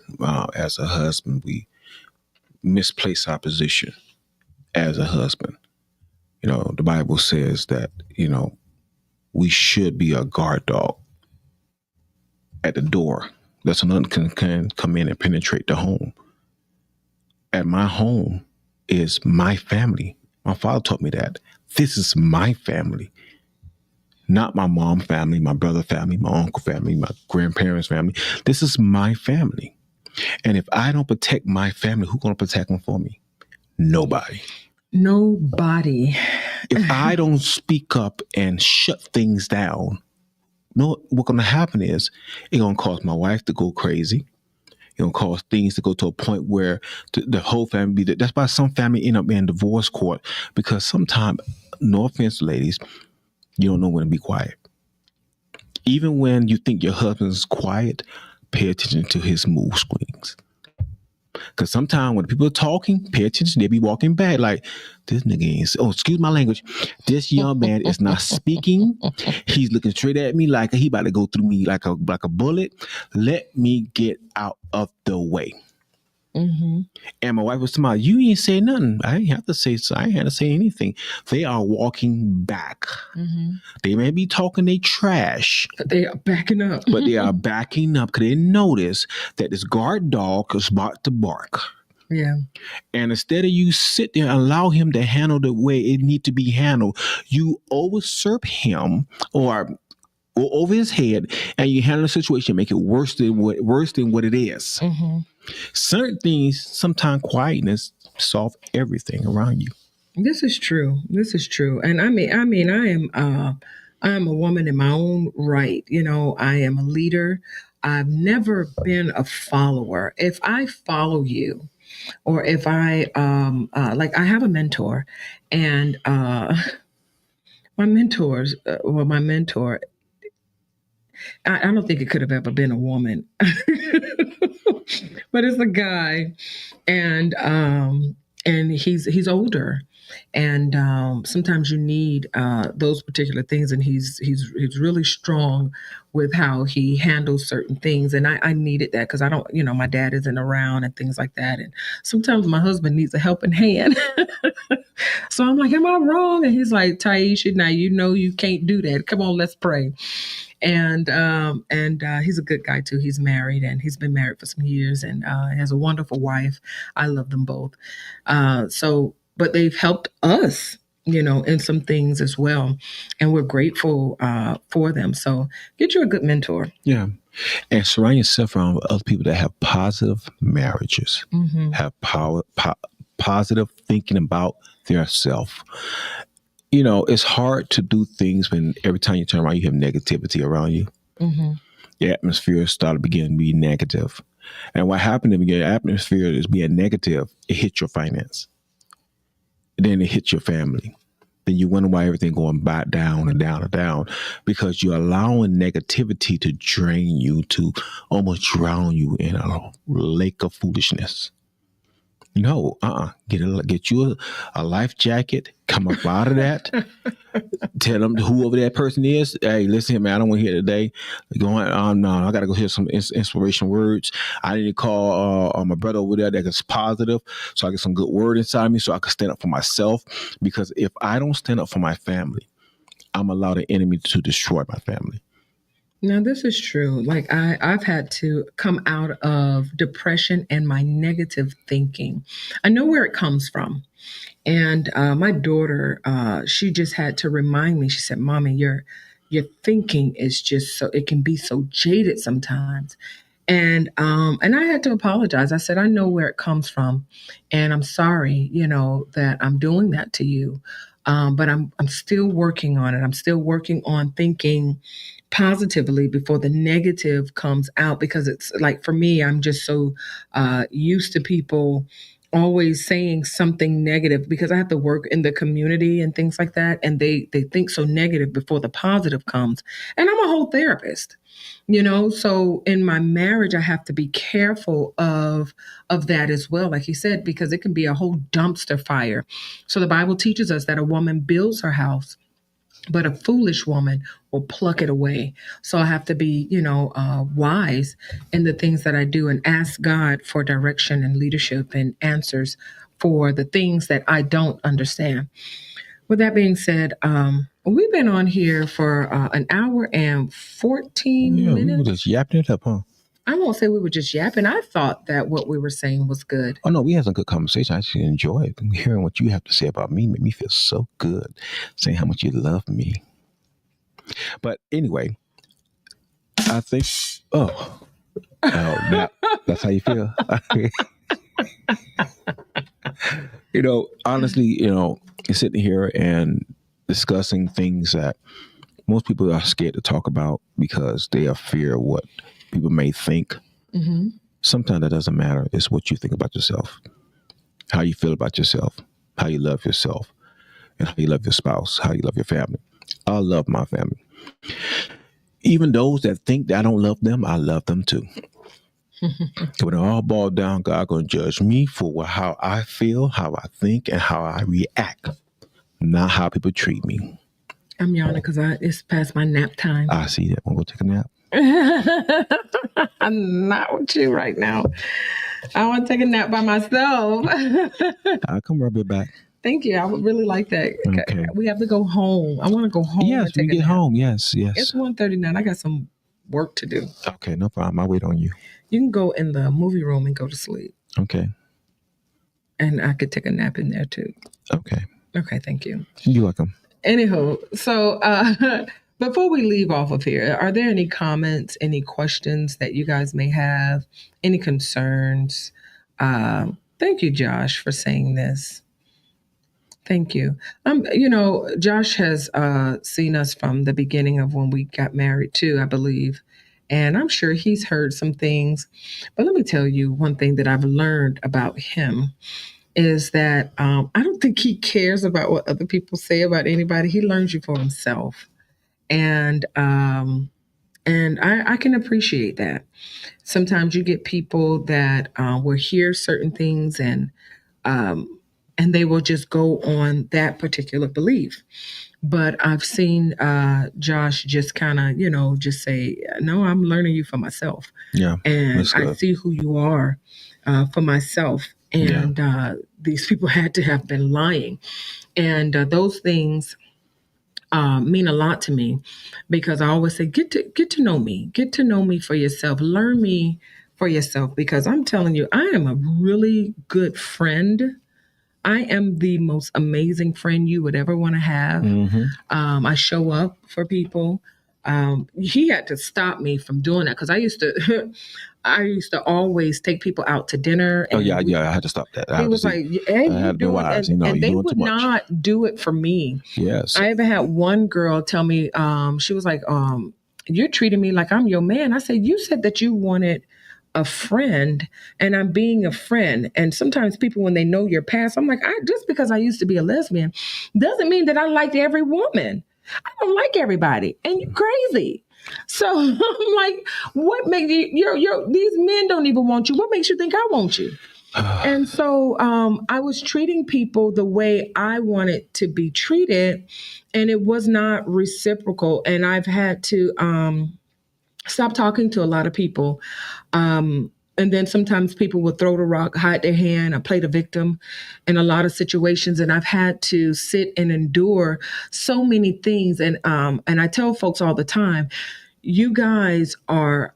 [SPEAKER 2] as a husband, we misplace our position as a husband. The Bible says that, we should be a guard dog at the door that someone can come in and penetrate the home. At my home is my family. My father taught me that. This is my family, not my mom family, my brother family, my uncle family, my grandparents family. This is my family. And if I don't protect my family, who's going to protect them for me? Nobody.
[SPEAKER 1] Nobody.
[SPEAKER 2] If I don't speak up and shut things down, what's going to happen is it's going to cause my wife to go crazy. It's going to cause things to go to a point where the whole family that's why some family end up in divorce court, because sometimes, no offense, ladies, you don't know when to be quiet. Even when you think your husband's quiet, pay attention to his move swings. Because sometimes when people are talking, pay attention. They be walking back like, this nigga ain't. Oh, excuse my language. This young man is not speaking. He's looking straight at me like he about to go through me like a bullet. Let me get out of the way.
[SPEAKER 1] Mm-hmm.
[SPEAKER 2] And my wife was talking about, you ain't say nothing. I ain't have to say so. I ain't had to say anything. They are walking back.
[SPEAKER 1] Mm-hmm.
[SPEAKER 2] They may be talking they trash,
[SPEAKER 1] but they are backing up.
[SPEAKER 2] But they are backing up because they notice that this guard dog is about to bark.
[SPEAKER 1] Yeah.
[SPEAKER 2] And instead of you sit there and allow him to handle the way it need to be handled, you overserve him or over his head, and you handle the situation, make it worse than what it is.
[SPEAKER 1] Mm-hmm.
[SPEAKER 2] Certain things, sometimes quietness solve everything around you.
[SPEAKER 1] This is true. And I mean, I am a woman in my own right. You know, I am a leader. I've never been a follower. If I follow you, or if I like, I have a mentor, and my mentor, I don't think it could have ever been a woman, but it's a guy, and he's older, and sometimes you need those particular things, and he's really strong with how he handles certain things, and I needed that because I don't, my dad isn't around and things like that, and sometimes my husband needs a helping hand. So I'm like, am I wrong? And he's like, Taisha, now you can't do that. Come on, let's pray. And he's a good guy too. He's married, and he's been married for some years, and has a wonderful wife. I love them both. But they've helped us, in some things as well, and we're grateful for them. So get you a good mentor.
[SPEAKER 2] Yeah, and surround yourself around other people that have positive marriages, mm-hmm. have positive thinking about their self. It's hard to do things when every time you turn around, you have negativity around you. Mm-hmm. The atmosphere started beginning to be negative. And what happened if your atmosphere is being negative, it hits your finance. And then it hits your family. Then you wonder why everything going back down and down and down, because you're allowing negativity to drain you, to almost drown you in a lake of foolishness. No, get you a life jacket. Come up out of that. Tell them whoever that person is. Hey, listen, man, I don't want to hear today. Going on, no, I got to go hear some inspirational words. I need to call my brother over there that is positive, so I get some good word inside me, so I can stand up for myself. Because if I don't stand up for my family, I'm allowed the enemy to destroy my family.
[SPEAKER 1] Now, this is true. Like I've had to come out of depression and my negative thinking. I know where it comes from. And my daughter, she just had to remind me. She said, Mommy, your thinking is just so, it can be so jaded sometimes. And I had to apologize. I said, I know where it comes from, and I'm sorry, that I'm doing that to you. But I'm still working on it. I'm still working on thinking positively before the negative comes out, because it's like, for me, I'm just so used to people always saying something negative, because I have to work in the community and things like that, and they think so negative before the positive comes. And I'm a whole therapist, so in my marriage I have to be careful of that as well, like he said, because it can be a whole dumpster fire. So the Bible teaches us that a woman builds her house, but a foolish woman will pluck it away. So I have to be, wise in the things that I do, and ask God for direction and leadership and answers for the things that I don't understand. With that being said, we've been on here for an hour and 14 minutes.
[SPEAKER 2] We were just yapping it up, huh?
[SPEAKER 1] I won't say we were just yapping. I thought that what we were saying was good.
[SPEAKER 2] Oh no, we had some good conversation. I actually enjoyed hearing what you have to say about me. Made me feel so good, saying how much you love me. But anyway, I think. Oh, that's how you feel. Honestly, sitting here and discussing things that most people are scared to talk about because they are fear of what people may think.
[SPEAKER 1] Mm-hmm.
[SPEAKER 2] Sometimes that doesn't matter. It's what you think about yourself, how you feel about yourself, how you love yourself, and how you love your spouse, how you love your family. I love my family. Even those that think that I don't love them, I love them too. When it all boils down, God gonna judge me for how I feel, how I think, and how I react, not how people treat me.
[SPEAKER 1] I'm yawning because it's past my nap time.
[SPEAKER 2] I see that. I'm gonna take a nap.
[SPEAKER 1] I'm not with you right now. I want to take a nap by myself.
[SPEAKER 2] I'll come rub it back.
[SPEAKER 1] Thank you. I would really like that.
[SPEAKER 2] Okay.
[SPEAKER 1] We have to go home. I want to go home.
[SPEAKER 2] Yes, we get home. Yes.
[SPEAKER 1] It's 1:39. I got some work to do.
[SPEAKER 2] Okay, no problem. I'll wait on you.
[SPEAKER 1] You can go in the movie room and go to sleep.
[SPEAKER 2] Okay.
[SPEAKER 1] And I could take a nap in there too.
[SPEAKER 2] Okay.
[SPEAKER 1] Okay, thank you.
[SPEAKER 2] You're welcome.
[SPEAKER 1] Anywho, so before we leave off of here, are there any comments, any questions that you guys may have, any concerns? Thank you, Josh, for saying this. Thank you. Josh has seen us from the beginning of when we got married too, I believe. And I'm sure he's heard some things. But let me tell you one thing that I've learned about him is that I don't think he cares about what other people say about anybody. He learns you for himself. And I can appreciate that. Sometimes you get people that will hear certain things and they will just go on that particular belief. But I've seen Josh just kind of, just say, no, I'm learning you for myself.
[SPEAKER 2] Yeah.
[SPEAKER 1] And I see who you are for myself. And these people had to have been lying. And those things mean a lot to me because I always say, get to know me. Get to know me for yourself. Learn me for yourself because I'm telling you, I am a really good friend. I am the most amazing friend you would ever want to have.
[SPEAKER 2] Mm-hmm.
[SPEAKER 1] I show up for people. He had to stop me from doing that because I used to always take people out to dinner.
[SPEAKER 2] And I had to stop that.
[SPEAKER 1] He was like, "Hey, you doing?" And they would not do it for me.
[SPEAKER 2] Yes.
[SPEAKER 1] I even had one girl tell me, she was like, "You're treating me like I'm your man." I said, "You said that you wanted a friend and I'm being a friend." And sometimes people, when they know your past, I'm like, just because I used to be a lesbian doesn't mean that I liked every woman. I don't like everybody. And you're crazy. So I'm like, what makes you, these men don't even want you. What makes you think I want you? And so I was treating people the way I wanted to be treated, and it was not reciprocal. And I've had to stop talking to a lot of people. And then sometimes people will throw the rock, hide their hand, or play the victim in a lot of situations. And I've had to sit and endure so many things. And I tell folks all the time, you guys are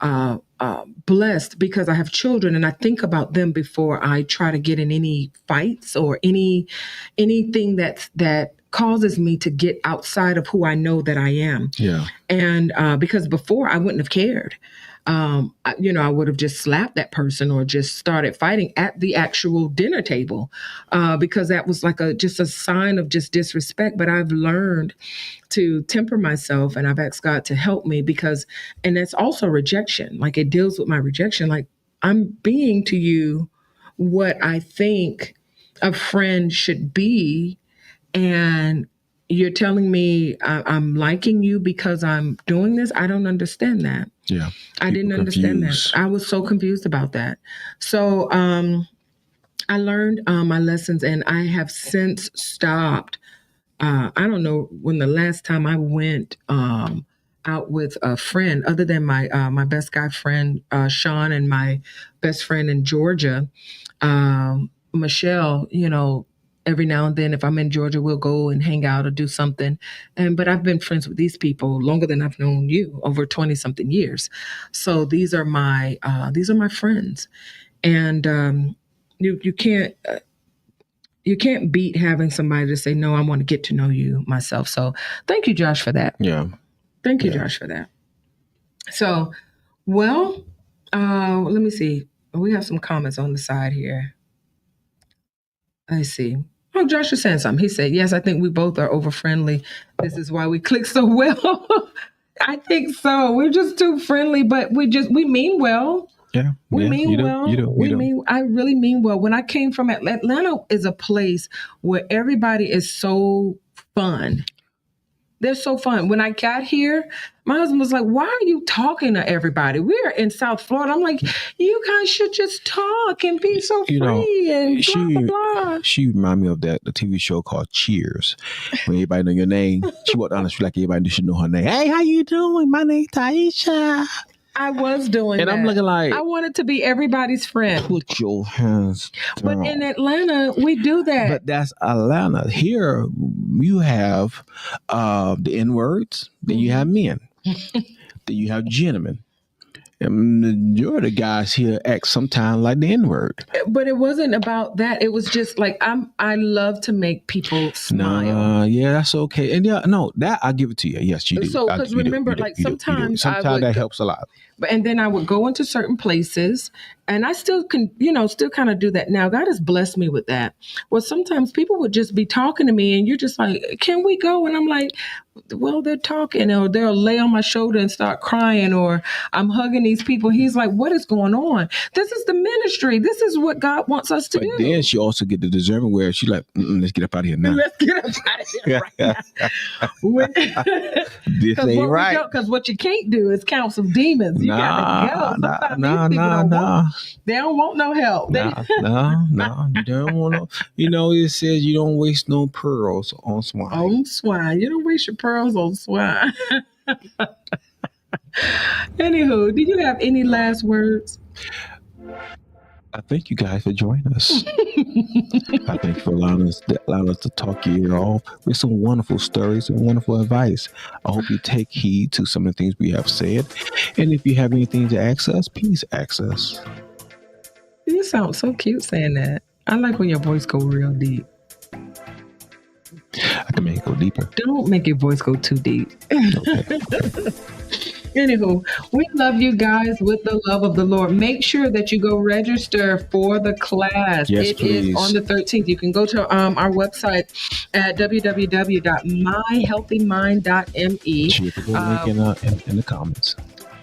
[SPEAKER 1] blessed because I have children, and I think about them before I try to get in any fights or anything that causes me to get outside of who I know that I am.
[SPEAKER 2] Yeah.
[SPEAKER 1] And because before I wouldn't have cared. I would have just slapped that person or just started fighting at the actual dinner table because that was like just a sign of just disrespect. But I've learned to temper myself, and I've asked God to help me and that's also rejection. Like it deals with my rejection. Like I'm being to you what I think a friend should be, and you're telling me I'm liking you because I'm doing this. I don't understand that.
[SPEAKER 2] Yeah.
[SPEAKER 1] I didn't understand that. I was so confused about that. So I learned my lessons, and I have since stopped. I don't know when the last time I went out with a friend, other than my best guy friend, Sean, and my best friend in Georgia, Michelle, every now and then, if I'm in Georgia, we'll go and hang out or do something. But I've been friends with these people longer than I've known you, over 20 something years. So these are my friends. And you can't beat having somebody to say, no, I want to get to know you myself. So thank you, Josh, for that.
[SPEAKER 2] Yeah.
[SPEAKER 1] Thank you, Josh, for that. So, well, let me see. We have some comments on the side here. Let's see. Oh, Josh is saying something. He said, yes, I think we both are over friendly. This is why we click so well. I think so. We're just too friendly, but we mean well.
[SPEAKER 2] Yeah.
[SPEAKER 1] We mean
[SPEAKER 2] you
[SPEAKER 1] well. I really mean well. When I came from Atlanta is a place where everybody is so fun. They're so fun. When I got here, my husband was like, why are you talking to everybody? We're in South Florida. I'm like, you guys should just talk and be so free and blah, blah, blah.
[SPEAKER 2] She reminded me of the TV show called Cheers. When everybody know your name, she walked down the street like everybody should know her name. Hey, how you doing? My name's Taisha.
[SPEAKER 1] I was doing
[SPEAKER 2] and
[SPEAKER 1] that.
[SPEAKER 2] I'm looking like,
[SPEAKER 1] I wanted to be everybody's friend.
[SPEAKER 2] Put your hands down.
[SPEAKER 1] But in Atlanta, we do that.
[SPEAKER 2] But that's Atlanta. Here, you have the N-words, then you have men, then you have gentlemen. And the majority of the guys here act sometimes like the N-word.
[SPEAKER 1] But it wasn't about that. It was just like I love to make people smile.
[SPEAKER 2] Yeah, that's okay. And that I'll give it to you. Yes, you do.
[SPEAKER 1] So because remember, sometimes
[SPEAKER 2] that helps a lot.
[SPEAKER 1] And then I would go into certain places, and I still can, still kind of do that now. God has blessed me with that. Well, sometimes people would just be talking to me, and you're just like, "Can we go?" And I'm like, well, they're talking, or they'll lay on my shoulder and start crying, or I'm hugging these people. He's like, what is going on? This is the ministry. This is what God wants us to do.
[SPEAKER 2] Then she also get the discernment where she's like, let's get up out of here now.
[SPEAKER 1] Let's get up out of here right now.
[SPEAKER 2] This ain't right.
[SPEAKER 1] Because what you can't do is count some demons. You gotta go.
[SPEAKER 2] Nah.
[SPEAKER 1] They don't want no help.
[SPEAKER 2] No. You don't want no. It says you don't waste no pearls on swine.
[SPEAKER 1] On swine. You don't waste your pearls on swine. Anywho, do you have any last words?
[SPEAKER 2] I thank you guys for joining us. I thank you for allowing us to talk your ear off with some wonderful stories and wonderful advice. I hope you take heed to some of the things we have said. And if you have anything to ask us, please ask us.
[SPEAKER 1] You sound so cute saying that. I like when your voice go real deep.
[SPEAKER 2] I can make it go deeper.
[SPEAKER 1] Don't make your voice go too deep.
[SPEAKER 2] Okay.
[SPEAKER 1] Anywho, we love you guys with the love of the Lord. Make sure that you go register for the class.
[SPEAKER 2] Yes,
[SPEAKER 1] it
[SPEAKER 2] please.
[SPEAKER 1] is on the 13th. You can go to our website at www.myhealthymind.me.
[SPEAKER 2] She put the link in the comments.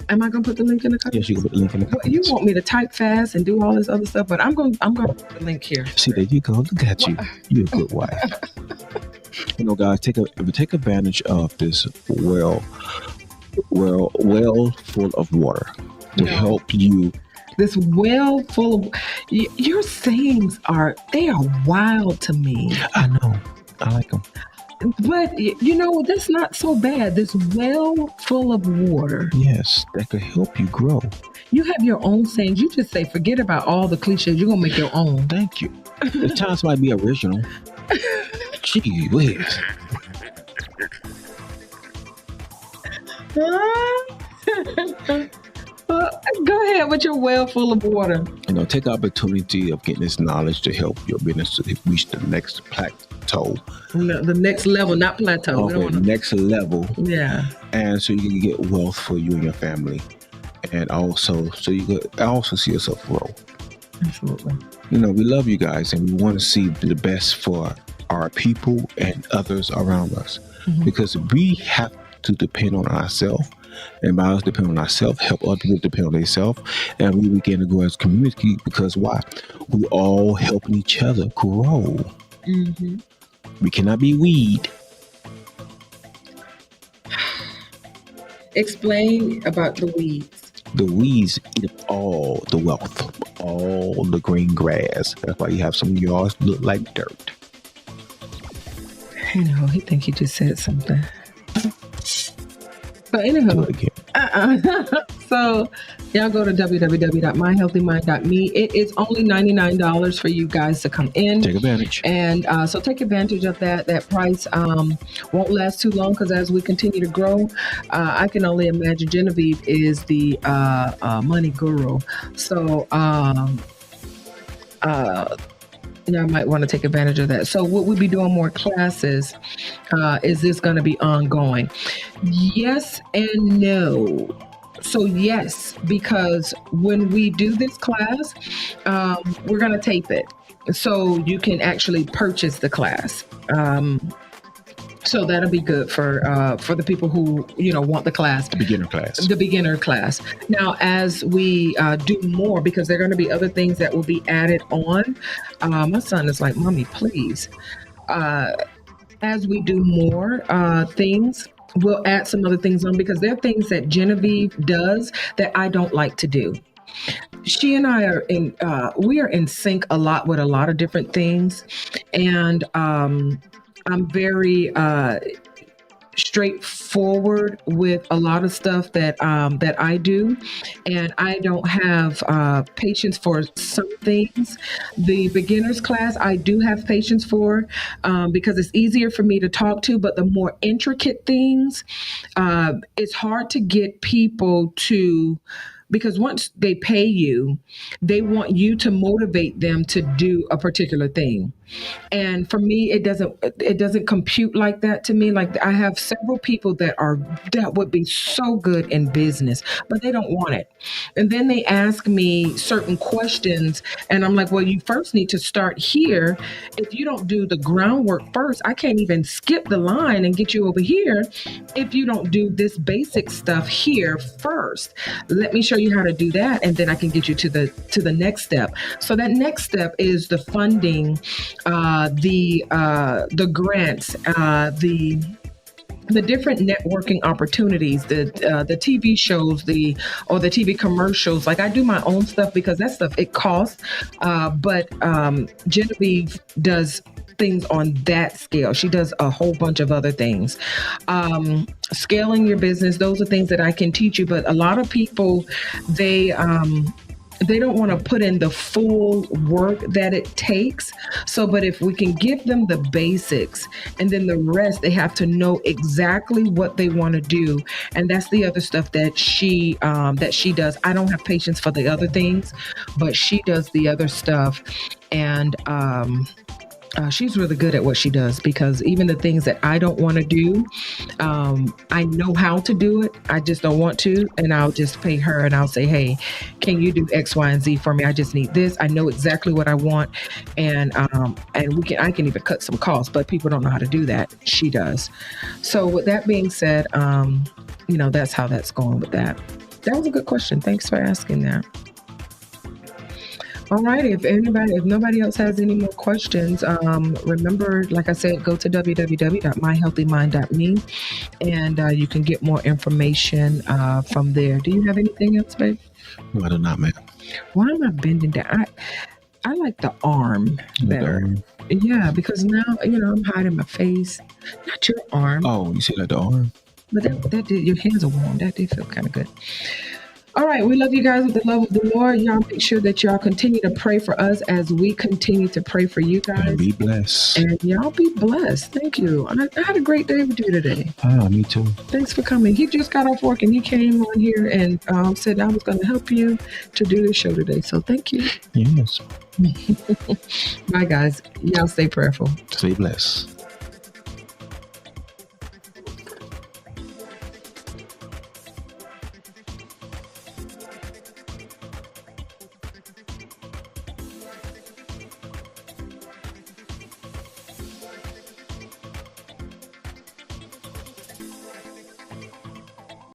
[SPEAKER 1] Am I going to put the link in the comments?
[SPEAKER 2] Yes, you can put the link in the comments.
[SPEAKER 1] You want me to type fast and do all this other stuff, but I'm going to put the link here.
[SPEAKER 2] See, there you go. Look at you. You're a good wife. Guys, take advantage of this well full of water to help you.
[SPEAKER 1] This well full of your sayings they are wild to me.
[SPEAKER 2] I know. I like them.
[SPEAKER 1] But that's not so bad. This well full of water.
[SPEAKER 2] Yes, that could help you grow.
[SPEAKER 1] You have your own sayings. You just say, forget about all the cliches. You're gonna make your own.
[SPEAKER 2] Thank you. The times might be original. Gee whiz.
[SPEAKER 1] Go ahead with your well full of water.
[SPEAKER 2] Take the opportunity of getting this knowledge to help your business to reach the next plateau.
[SPEAKER 1] The next level, not plateau.
[SPEAKER 2] Okay, next level.
[SPEAKER 1] Yeah.
[SPEAKER 2] And so you can get wealth for you and your family. And also, so you could also see yourself grow.
[SPEAKER 1] Absolutely.
[SPEAKER 2] We love you guys, and we want to see the best for our people and others around us. Mm-hmm. Because we have to depend on ourselves. And by us depending on ourselves, help other people depend on themselves. And we begin to grow as a community because why? We all helping each other grow.
[SPEAKER 1] Mm-hmm.
[SPEAKER 2] We cannot be weed.
[SPEAKER 1] Explain about the weeds.
[SPEAKER 2] The weeds eat up all the wealth, all the green grass. That's why you have some yards look like dirt.
[SPEAKER 1] He think he just said something. But anyway,
[SPEAKER 2] Do it again.
[SPEAKER 1] So y'all go to www.myhealthymind.me. It is only $99 for you guys to come in.
[SPEAKER 2] Take advantage.
[SPEAKER 1] And so take advantage of that. That price won't last too long because as we continue to grow, I can only imagine Genevieve is the money guru. So y'all might want to take advantage of that. So will we be doing more classes? Is this going to be ongoing? Yes and no. So yes, because when we do this class, we're going to tape it. So you can actually purchase the class. So that'll be good for the people who want the class,
[SPEAKER 2] the beginner class.
[SPEAKER 1] Now, as we do more, because there are going to be other things that will be added on. My son is like, "Mommy, please." As we do more things, we'll add some other things on because there are things that Genevieve does that I don't like to do. She and I are in sync a lot with a lot of different things, and I'm very straightforward with a lot of stuff that I do, and I don't have patience for some things. The beginners class I do have patience for because it's easier for me to talk to, but the more intricate things, it's hard to get people to. Because once they pay you, they want you to motivate them to do a particular thing. And for me, it doesn't compute like that to me. Like I have several people that would be so good in business, but they don't want it. And then they ask me certain questions and I'm like, well, you first need to start here. If you don't do the groundwork first, I can't even skip the line and get you over here if you don't do this basic stuff here first. Let me show you how to do that, and then I can get you to the next step. So that next step is the funding, the grants, the different networking opportunities, the TV shows, the TV commercials. Like I do my own stuff because that stuff it costs, but Genevieve does things on that scale. She does a whole bunch of other things. Scaling your business, those are things that I can teach you, but a lot of people, they don't want to put in the full work that it takes. So, but if we can give them the basics and then the rest, they have to know exactly what they want to do. And that's the other stuff that she does. I don't have patience for the other things, but she does the other stuff. And, she's really good at what she does because even the things that I don't want to do, I know how to do it. I just don't want to. And I'll just pay her and I'll say, hey, can you do X, Y, and Z for me? I just need this. I know exactly what I want. And I can even cut some costs, but people don't know how to do that. She does. So with that being said, that's how that's going with that. That was a good question. Thanks for asking that. All right. If nobody else has any more questions, remember, like I said, go to www.myhealthymind.me and you can get more information from there. Do you have anything else, babe?
[SPEAKER 2] No, I do not, man.
[SPEAKER 1] Why am I bending down? I like the arm better. Yeah, because now, I'm hiding my face. Not your arm.
[SPEAKER 2] Oh, you see like the arm?
[SPEAKER 1] But that did, your hands are warm. That did feel kind of good. All right. We love you guys with the love of the Lord. Y'all make sure that y'all continue to pray for us as we continue to pray for you guys.
[SPEAKER 2] And be blessed.
[SPEAKER 1] And y'all be blessed. Thank you. I had a great day with you today.
[SPEAKER 2] Me too. Thanks
[SPEAKER 1] for coming. He just got off work and he came on here and said I was going to help you to do the show today. So thank you.
[SPEAKER 2] Yes.
[SPEAKER 1] Bye, guys. Y'all stay prayerful.
[SPEAKER 2] Stay blessed.